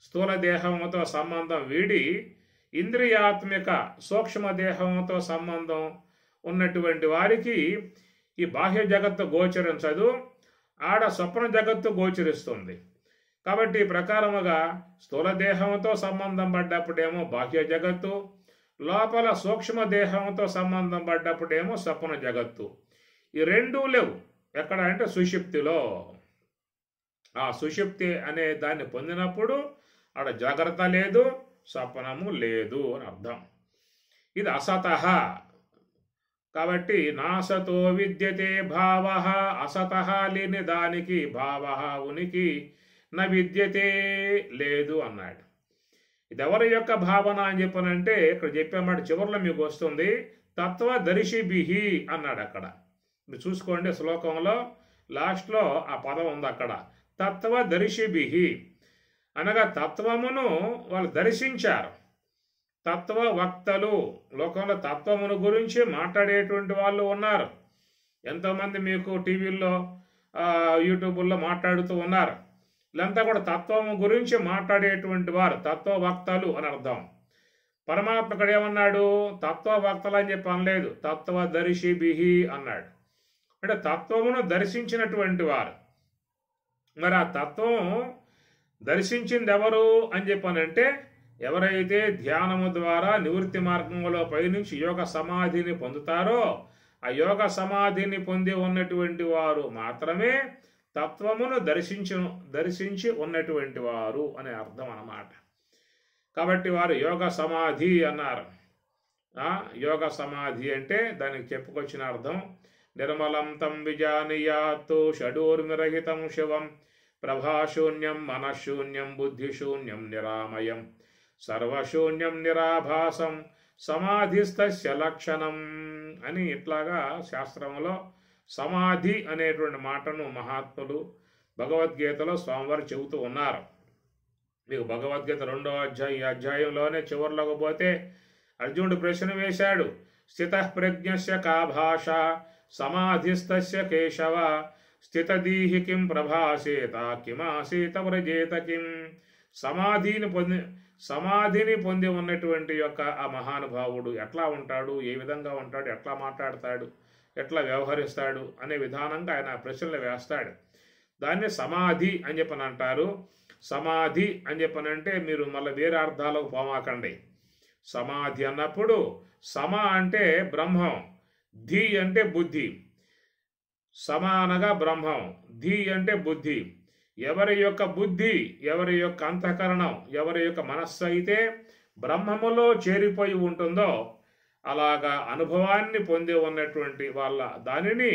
స్థూల దేహంతో సంబంధం వీడి ఇంద్రియాత్మిక సూక్ష్మ దేహంతో సంబంధం ఉన్నటువంటి వారికి ఈ బాహ్య జగత్తు గోచరించదు, ఆడ స్వప్న జగత్తు గోచరిస్తుంది. కాబట్టి ఈ ప్రకారముగా స్థూల దేహంతో సంబంధం పడ్డప్పుడేమో బాహ్య జగత్తు, లోపల సూక్ష్మ దేహంతో సంబంధం పడ్డప్పుడేమో స్వప్న జగత్తు. ఈ రెండూ లేవు. ఎక్కడ అంటే సుషుప్తిలో. ఆ సుషుప్తి అనే దాన్ని పొందినప్పుడు ఆడ జాగ్రత్త లేదు, స్వప్నము లేదు అని అర్థం. ఇది అసతః. కాబట్టి నాసతో విద్యతే భావ, అసతః లేని దానికి భావ ఉనికి నా విద్యతే లేదు అన్నాడు. ఇది ఎవరి యొక్క భావన అని చెప్పనంటే ఇక్కడ చెప్పామాట చివరిలో మీకు వస్తుంది. తత్వదర్శిభిః అన్నాడు. అక్కడ మీరు చూసుకోండి, శ్లోకంలో లాస్ట్లో ఆ పదం ఉంది. అక్కడ తత్వదర్శిభిః అనగా తత్వమును వాళ్ళు దర్శించారు. తత్వవక్తలు, లోకంలో తత్వమును గురించి మాట్లాడేటువంటి వాళ్ళు ఉన్నారు. ఎంతోమంది మీకు టీవీల్లో యూట్యూబ్లో మాట్లాడుతూ ఉన్నారు. వీళ్ళంతా కూడా తత్వము గురించి మాట్లాడేటువంటి వారు తత్వవక్తలు అని అర్థం. పరమాత్మ ఇక్కడ ఏమన్నాడు? తత్వవక్తలు అని చెప్పి అనలేదు, తత్వదర్శిభిః అన్నాడు. అంటే తత్వమును దర్శించినటువంటి వారు. మరి ఆ తత్వం దర్శించింది ఎవరు అని చెప్పానంటే, ఎవరైతే ధ్యానము ద్వారా నివృత్తి మార్గంలో పైనుంచి యోగ సమాధిని పొందుతారో ఆ యోగ సమాధిని పొంది ఉన్నటువంటి వారు మాత్రమే తత్వమును దర్శించి ఉన్నటువంటి వారు అనే అర్థం అన్నమాట. కాబట్టి వారు యోగ సమాధి అన్నారు. యోగ సమాధి అంటే దానికి చెప్పుకొచ్చిన అర్థం నిర్మలం తం విజానీయాత్తు షడూర్మిరహితం శివం ప్రభాశూన్యం మనశూన్యం బుద్ధిశూన్యం నిరామయం సర్వశూన్యం నిరాభాసం సమాధిస్తస్య లక్షణం అని ఇట్లాగా శాస్త్రంలో సమాధి అనేటువంటి మాటను మహాత్ములు భగవద్గీతలో స్వామివారు చెబుతూ ఉన్నారు. మీకు భగవద్గీత 2వ అధ్యాయం, ఈ అధ్యాయంలోనే చివరిలోకి పోతే అర్జునుడు ప్రశ్న వేశాడు. స్థితః ప్రజ్ఞస్య కా భాష సమాధిస్తస్య కేశవ స్థితదీహి కిం ప్రభాసేత కిమాసేత వ్రజేత కిం. సమాధిని పొంది ఉన్నటువంటి యొక్క ఆ మహానుభావుడు ఎట్లా ఉంటాడు, ఏ విధంగా ఉంటాడు, ఎట్లా మాట్లాడతాడు, ఎట్లా వ్యవహరిస్తాడు అనే విధానంగా ఆయన ప్రశ్నలు వేస్తాడు. దాన్ని సమాధి అని చెప్పని అంటారు. సమాధి అని చెప్పనంటే మీరు మళ్ళీ వేరే అర్థాలకు పోమాకండి. సమాధి అన్నప్పుడు సమ అంటే బ్రహ్మం, ధి అంటే బుద్ధి. సమానగా బ్రహ్మం, ధి అంటే బుద్ధి. ఎవరి యొక్క బుద్ధి, ఎవరి యొక్క అంతఃకరణం, ఎవరి యొక్క మనస్సు అయితే బ్రహ్మములో చేరిపోయి ఉంటుందో అలాగా అనుభవాన్ని పొంది ఉన్నటువంటి వాళ్ళ దానిని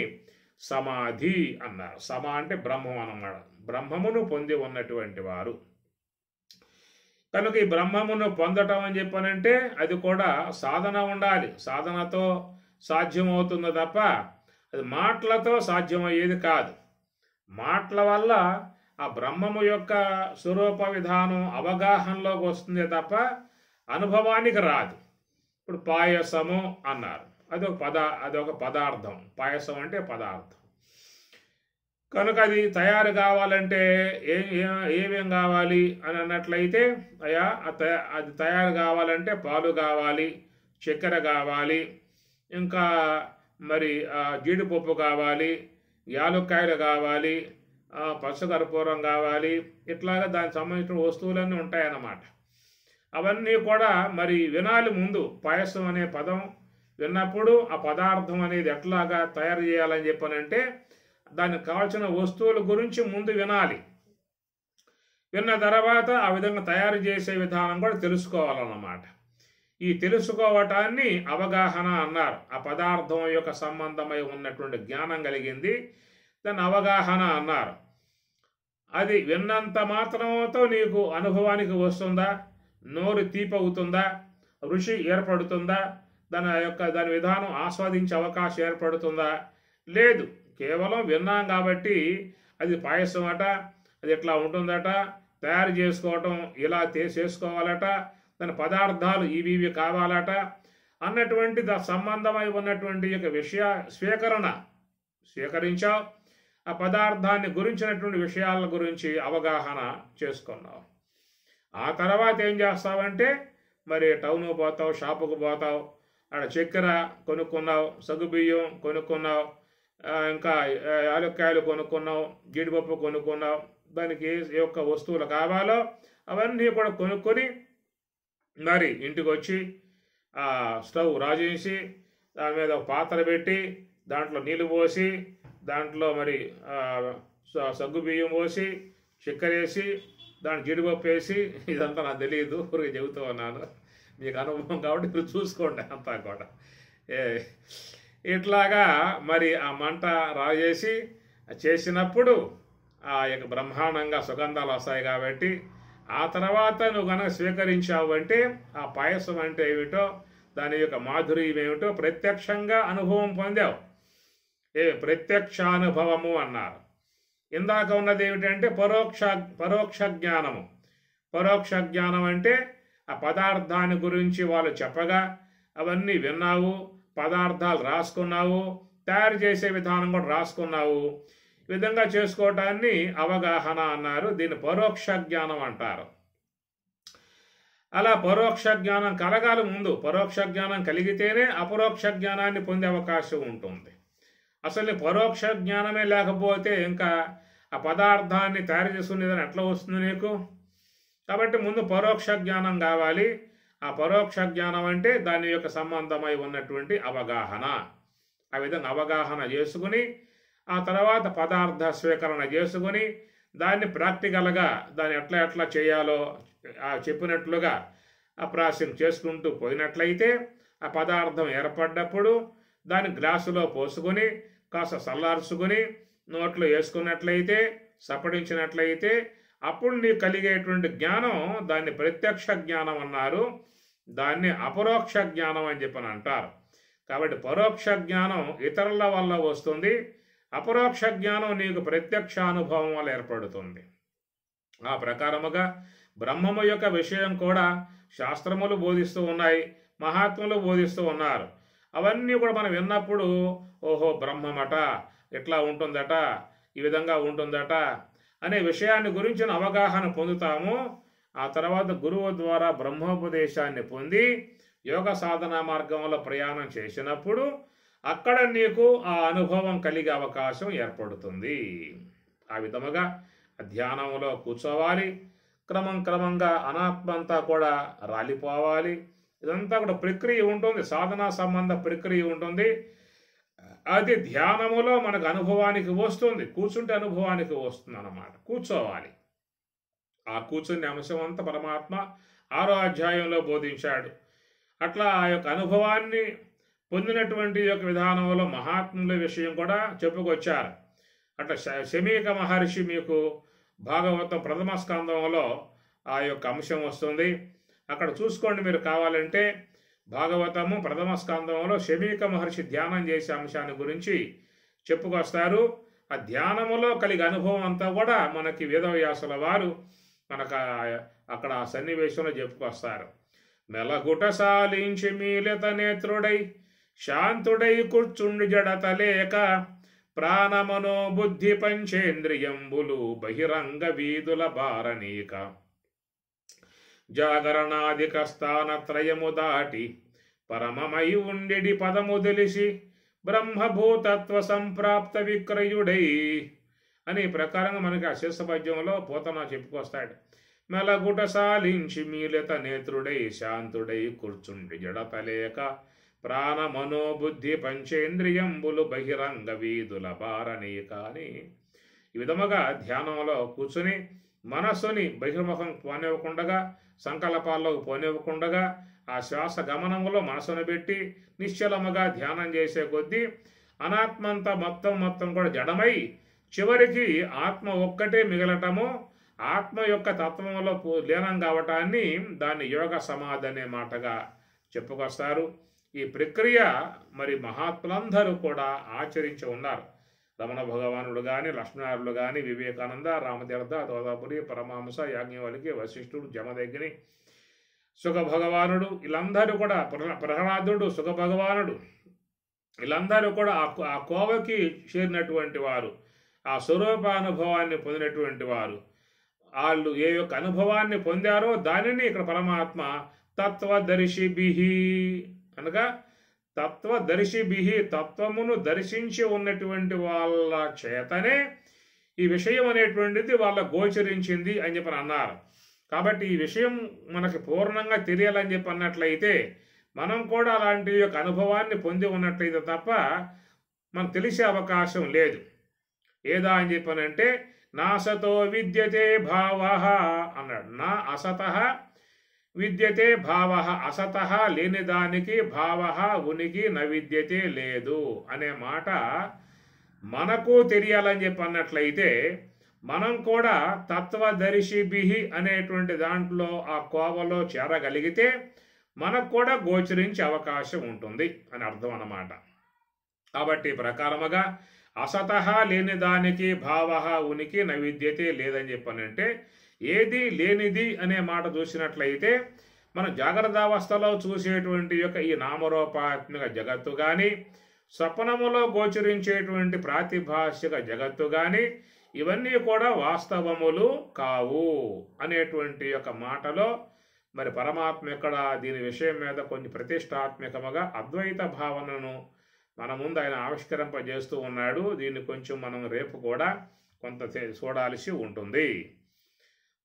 సమాధి అన్నారు. సమ అంటే బ్రహ్మం అన్నమాట. బ్రహ్మమును పొంది ఉన్నటువంటి వారు. కనుక ఈ బ్రహ్మమును పొందటం అని చెప్పనంటే అది కూడా సాధన ఉండాలి. సాధనతో సాధ్యమవుతుంది తప్ప అది మాటలతో సాధ్యమయ్యేది కాదు. మాటల వల్ల ఆ బ్రహ్మము యొక్క స్వరూప విధానం అవగాహనలోకి వస్తుంది తప్ప అనుభవానికి రాదు. ఇప్పుడు పాయసము అన్నారు. అదొక పదార్థం. పాయసం అంటే పదార్థం. కనుక అది తయారు కావాలంటే ఏమేం కావాలి అని అన్నట్లయితే, అయ్యా అది తయారు కావాలంటే పాలు కావాలి, చక్కెర కావాలి, ఇంకా మరి జీడిపప్పు కావాలి, యాలుక్కాయలు కావాలి, పచ్చకర్పూరం కావాలి, ఇట్లాగా దానికి సంబంధించిన వస్తువులన్నీ ఉంటాయన్నమాట. అవన్నీ కూడా మరి వినాలి ముందు. పాయసం అనే పదం విన్నప్పుడు ఆ పదార్థం అనేది ఎట్లాగా తయారు చేయాలని చెప్పనంటే దానికి కావాల్సిన వస్తువుల గురించి ముందు వినాలి. విన్న తర్వాత ఆ విధంగా తయారు చేసే విధానం కూడా తెలుసుకోవాలన్నమాట. ఈ తెలుసుకోవటాన్ని అవగాహన అన్నారు. ఆ పదార్థం యొక్క సంబంధమై ఉన్నటువంటి జ్ఞానం కలిగింది, దాన్ని అవగాహన అన్నారు. అది విన్నంత మాత్రంతో నీకు అనుభవానికి వస్తుందా, నోరు తీపవుతుందా, రుచి ఏర్పడుతుందా, దాని విధానం ఆస్వాదించే అవకాశం ఏర్పడుతుందా? లేదు. కేవలం విన్నాం కాబట్టి అది పాయసం అట, అది ఎట్లా ఉంటుందట, తయారు చేసుకోవటం ఇలా చేసుకోవాలట, దాని పదార్థాలు ఇవి కావాలట అన్నటువంటి సంబంధమై ఉన్నటువంటి యొక్క స్వీకరించావు. ఆ పదార్థాన్ని గురించినటువంటి విషయాల గురించి అవగాహన చేసుకున్నావు. ఆ తర్వాత ఏం చేస్తావంటే మరి టౌన్కు పోతావు, షాపుకు పోతావు, అక్కడ చక్కెర కొనుక్కున్నావు, సగ్గుబియ్యం కొనుక్కున్నావు, ఇంకా యాలక్కాయలు కొనుక్కున్నావు, జీడిపప్పు కొనుక్కున్నావు. దానికి ఏ యొక్క వస్తువులు కావాలో అవన్నీ కూడా కొనుక్కొని మరి ఇంటికి వచ్చి స్టవ్ రాజేసి దాని మీద ఒక పాత్ర పెట్టి దాంట్లో నీళ్ళు పోసి దాంట్లో మరి సగ్గుబియ్యం పోసి చక్కెర వేసి దాని జీడిపప్పు వేసి, ఇదంతా నాకు తెలియదు, ఊరికి చెబుతూ ఉన్నాను, మీకు అనుభవం కాబట్టి మీరు చూసుకోండి అంతా కూడా. ఇట్లాగా మరి ఆ మంట రాజేసి చేసినప్పుడు ఆ యొక్క బ్రహ్మాండంగా సుగంధాలు వస్తాయి. కాబట్టి ఆ తర్వాత నువ్వు కనుక స్వీకరించావు అంటే ఆ పాయసం అంటే ఏమిటో, దాని యొక్క మాధుర్యం ఏమిటో ప్రత్యక్షంగా అనుభవం పొందావు. ప్రత్యక్షానుభవము అన్నారు. ఇందాక ఉన్నది ఏమిటంటే పరోక్ష జ్ఞానము. పరోక్ష జ్ఞానం అంటే ఆ పదార్థాన్ని గురించి వాళ్ళు చెప్పగా అవన్నీ విన్నావు, పదార్థాలు రాసుకున్నావు, తయారు చేసే విధానం కూడా రాసుకున్నావు. ఈ విధంగా చేసుకోవటాన్ని అవగాహన అన్నారు. దీన్ని పరోక్ష జ్ఞానం అంటారు. అలా పరోక్ష జ్ఞానం కలగాలి ముందు. పరోక్ష జ్ఞానం కలిగితేనే అపరోక్ష జ్ఞానాన్ని పొందే అవకాశం ఉంటుంది. అసలు పరోక్ష జ్ఞానమే లేకపోతే ఇంకా ఆ పదార్థాన్ని తయారు చేసుకునేదని ఎట్లా వస్తుంది నీకు? కాబట్టి ముందు పరోక్ష జ్ఞానం కావాలి. ఆ పరోక్ష జ్ఞానం అంటే దాని యొక్క సంబంధమై ఉన్నటువంటి అవగాహన. ఆ విధంగా అవగాహన చేసుకుని ఆ తర్వాత పదార్థ స్వీకరణ చేసుకుని దాన్ని ప్రాక్టికల్గా దాన్ని ఎట్లా చేయాలో చెప్పినట్లుగా అప్రాసం చేసుకుంటూ పోయినట్లయితే ఆ పదార్థం ఏర్పడ్డప్పుడు దాన్ని గ్లాసులో పోసుకొని కాస్త చల్లార్చుకొని నోట్లో వేసుకున్నట్లయితే, సపడించినట్లయితే అప్పుడు నీకు కలిగేటువంటి జ్ఞానం దాన్ని ప్రత్యక్ష జ్ఞానం అన్నారు. దాన్ని అపరోక్ష జ్ఞానం అని చెప్పని అంటారు. కాబట్టి పరోక్ష జ్ఞానం ఇతరుల వల్ల వస్తుంది, అపరోక్ష జ్ఞానం నీకు ప్రత్యక్ష అనుభవం వల్ల ఏర్పడుతుంది. ఆ ప్రకారముగా బ్రహ్మము యొక్క విషయం కూడా శాస్త్రములు బోధిస్తూ ఉన్నాయి, మహాత్ములు బోధిస్తూ ఉన్నారు. అవన్నీ కూడా మనం విన్నప్పుడు ఓహో బ్రహ్మమట, ఎట్లా ఉంటుందట, ఈ విధంగా ఉంటుందట అనే విషయాన్ని గురించిన అవగాహన పొందుతాము. ఆ తర్వాత గురువు ద్వారా బ్రహ్మోపదేశాన్ని పొంది యోగ సాధన మార్గంలో ప్రయాణం చేసినప్పుడు అక్కడ నీకు ఆ అనుభవం కలిగే అవకాశం ఏర్పడుతుంది. ఆ విధముగా ధ్యానంలో కూర్చోవాలి. క్రమంగా అనాత్మంతా కూడా రాలిపోవాలి. ఇదంతా కూడా ప్రక్రియ ఉంటుంది, సాధనా సంబంధ ప్రక్రియ ఉంటుంది. అది ధ్యానములో మనకు అనుభవానికి వస్తుంది, కూర్చుంటే అనుభవానికి వస్తుంది అన్నమాట. కూర్చోవాలి. ఆ కూర్చుని అంశం అంతా పరమాత్మ 6వ అధ్యాయంలో బోధించాడు. అట్లా ఆ యొక్క అనుభవాన్ని పొందినటువంటి యొక్క విధానంలో మహాత్ముల విషయం కూడా చెప్పుకొచ్చారు. అట్లా శమీక మహర్షి మీకు భాగవతం ప్రథమ స్కందంలో ఆ యొక్క అంశం వస్తుంది. అక్కడ చూసుకోండి మీరు కావాలంటే. భాగవతము ప్రథమ స్కందంలో శమీక మహర్షి ధ్యానం చేసే అంశాన్ని గురించి చెప్పుకొస్తారు. ఆ ధ్యానములో కలిగే అనుభవం అంతా కూడా మనకి వేదవ్యాసుల వారు మనకు అక్కడ ఆ సన్నివేశంలో చెప్పుకొస్తారు. మెలగుట సాలించి మీలిత నేత్రుడై శాంతుడై కూర్చుండు జడతలేక ప్రాణమనో బుద్ధి పంచేంద్రియంబులు బహిరంగ వీధుల బారనీక జాగరణాధిక స్థానత్రయము దాటి పరమమై ఉండెడి పదము తెలిసి బ్రహ్మభూతత్వ సంప్రాప్త విక్రయుడై అని ప్రకారంగా మనకి ఆ శీర్ష పద్యంలో పోతన చెప్పుకొస్తాడు. మెలగుట సాలించి మీలత నేత్రుడై శాంతుడై కూర్చుండి జడతలేక ప్రాణ మనోబుద్ధి పంచేంద్రియంబులు బహిరంగ వీధుల బారనీక అని ఈ విధముగా ధ్యానంలో కూర్చుని మనస్సుని బహిర్ముఖం పోనివ్వకుండగా, సంకల్పాల్లోకి పోనివ్వకుండగా ఆ శ్వాస గమనంలో మనసును పెట్టి నిశ్చలముగా ధ్యానం చేసే కొద్దీ అనాత్మంతా మొత్తం కూడా జడమై చివరికి ఆత్మ ఒక్కటే మిగలటము, ఆత్మ యొక్క తత్వంలో లీనం కావటాన్ని దాన్ని యోగ సమాధి అనే మాటగా చెప్పుకొస్తారు. ఈ ప్రక్రియ మరి మహాత్ములందరూ కూడా ఆచరించి ఉన్నారు. రమణ భగవానుడు కానీ, లక్ష్మణారులు కానీ, వివేకానంద, రామతీర్థ, తోతాపురి, పరమహంస, యాజ్ఞవల్కి, వశిష్ఠుడు, జమదగ్ని, సుఖ భగవానుడు, వీళ్ళందరూ కూడా ప్రహ్లాదుడు, సుఖ భగవానుడు, వీళ్ళందరూ కూడా ఆ కోవకి చేరినటువంటి వారు, ఆ స్వరూపానుభవాన్ని పొందినటువంటి వారు. వాళ్ళు ఏ యొక్క అనుభవాన్ని పొందారో దానిని ఇక్కడ పరమాత్మ తత్వదర్శిభిః అనగా తత్వదర్శిభిః తత్వమును దర్శించి ఉన్నటువంటి వాళ్ళ చేతనే ఈ విషయం అనేటువంటిది వాళ్ళ గోచరించింది అని చెప్పని అన్నారు. కాబట్టి ఈ విషయం మనకి పూర్ణంగా తెలియాలని చెప్పి అన్నట్లయితే మనం కూడా అలాంటి యొక్క అనుభవాన్ని పొంది ఉన్నట్లయితే తప్ప మనకు తెలిసే అవకాశం లేదు. ఏదా అని చెప్పనంటే నాసతో విద్యతే భావ అన్నాడు. నా అసత విద్యతే భావ, అసత లేని దానికి భావ ఉనికి నవిద్యతే లేదు అనే మాట మనకు తెలియాలని చెప్పి అన్నట్లయితే మనం కూడా తత్వదర్శిభిః అనేటువంటి దాంట్లో ఆ కోవలో చేరగలిగితే మనకు కూడా గోచరించే అవకాశం ఉంటుంది అని అర్థం అన్నమాట. కాబట్టి ప్రకారముగా అసత లేని దానికి భావ ఉనికి నవిద్యతే లేదని చెప్పనంటే ఏది లేనిది అనే మాట చూసినట్లయితే మనం జాగ్రత్తావస్థలో చూసేటువంటి యొక్క ఈ నామరూపాత్మక జగత్తు కానీ, స్వప్నములో గోచరించేటువంటి ప్రాతిభాషిక జగత్తు కానీ ఇవన్నీ కూడా వాస్తవములు కావు అనేటువంటి యొక్క మాటలో మరి పరమాత్మ ఇక్కడ దీని విషయం మీద కొన్ని ప్రతిష్టాత్మకముగా అద్వైత భావనను మన ముందు ఆయన ఆవిష్కరింపజేస్తూ ఉన్నాడు. దీన్ని కొంచెం మనం రేపు కూడా కొంత చూడాల్సి ఉంటుంది.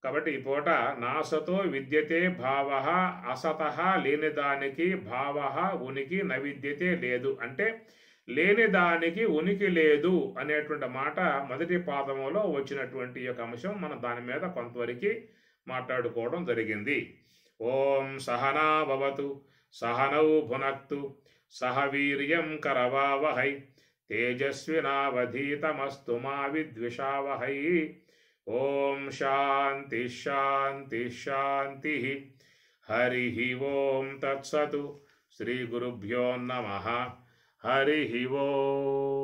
కాబట్టి ఈ పూట నాసతో విద్యతే భావ, అసత లేని దానికి భావ ఉనికి నవిద్యతే లేదు అంటే లేని దానికి ఉనికి లేదు అనేటువంటి మాట మొదటి పాదములో వచ్చినటువంటి యొక్క అంశం మనం దాని మీద కొంతవరకు మాట్లాడుకోవడం జరిగింది. ఓం సహనా భవతు సహనౌ భునక్తు సహ వీర్యం కరవావహై తేజస్వినావధీతమస్తు మా విద్విషావహై. ఓం శాంతి శాంతి శాంతి. హరి ఓం తత్సతు. శ్రీ గురుభ్యో నమః. హరి ఓం.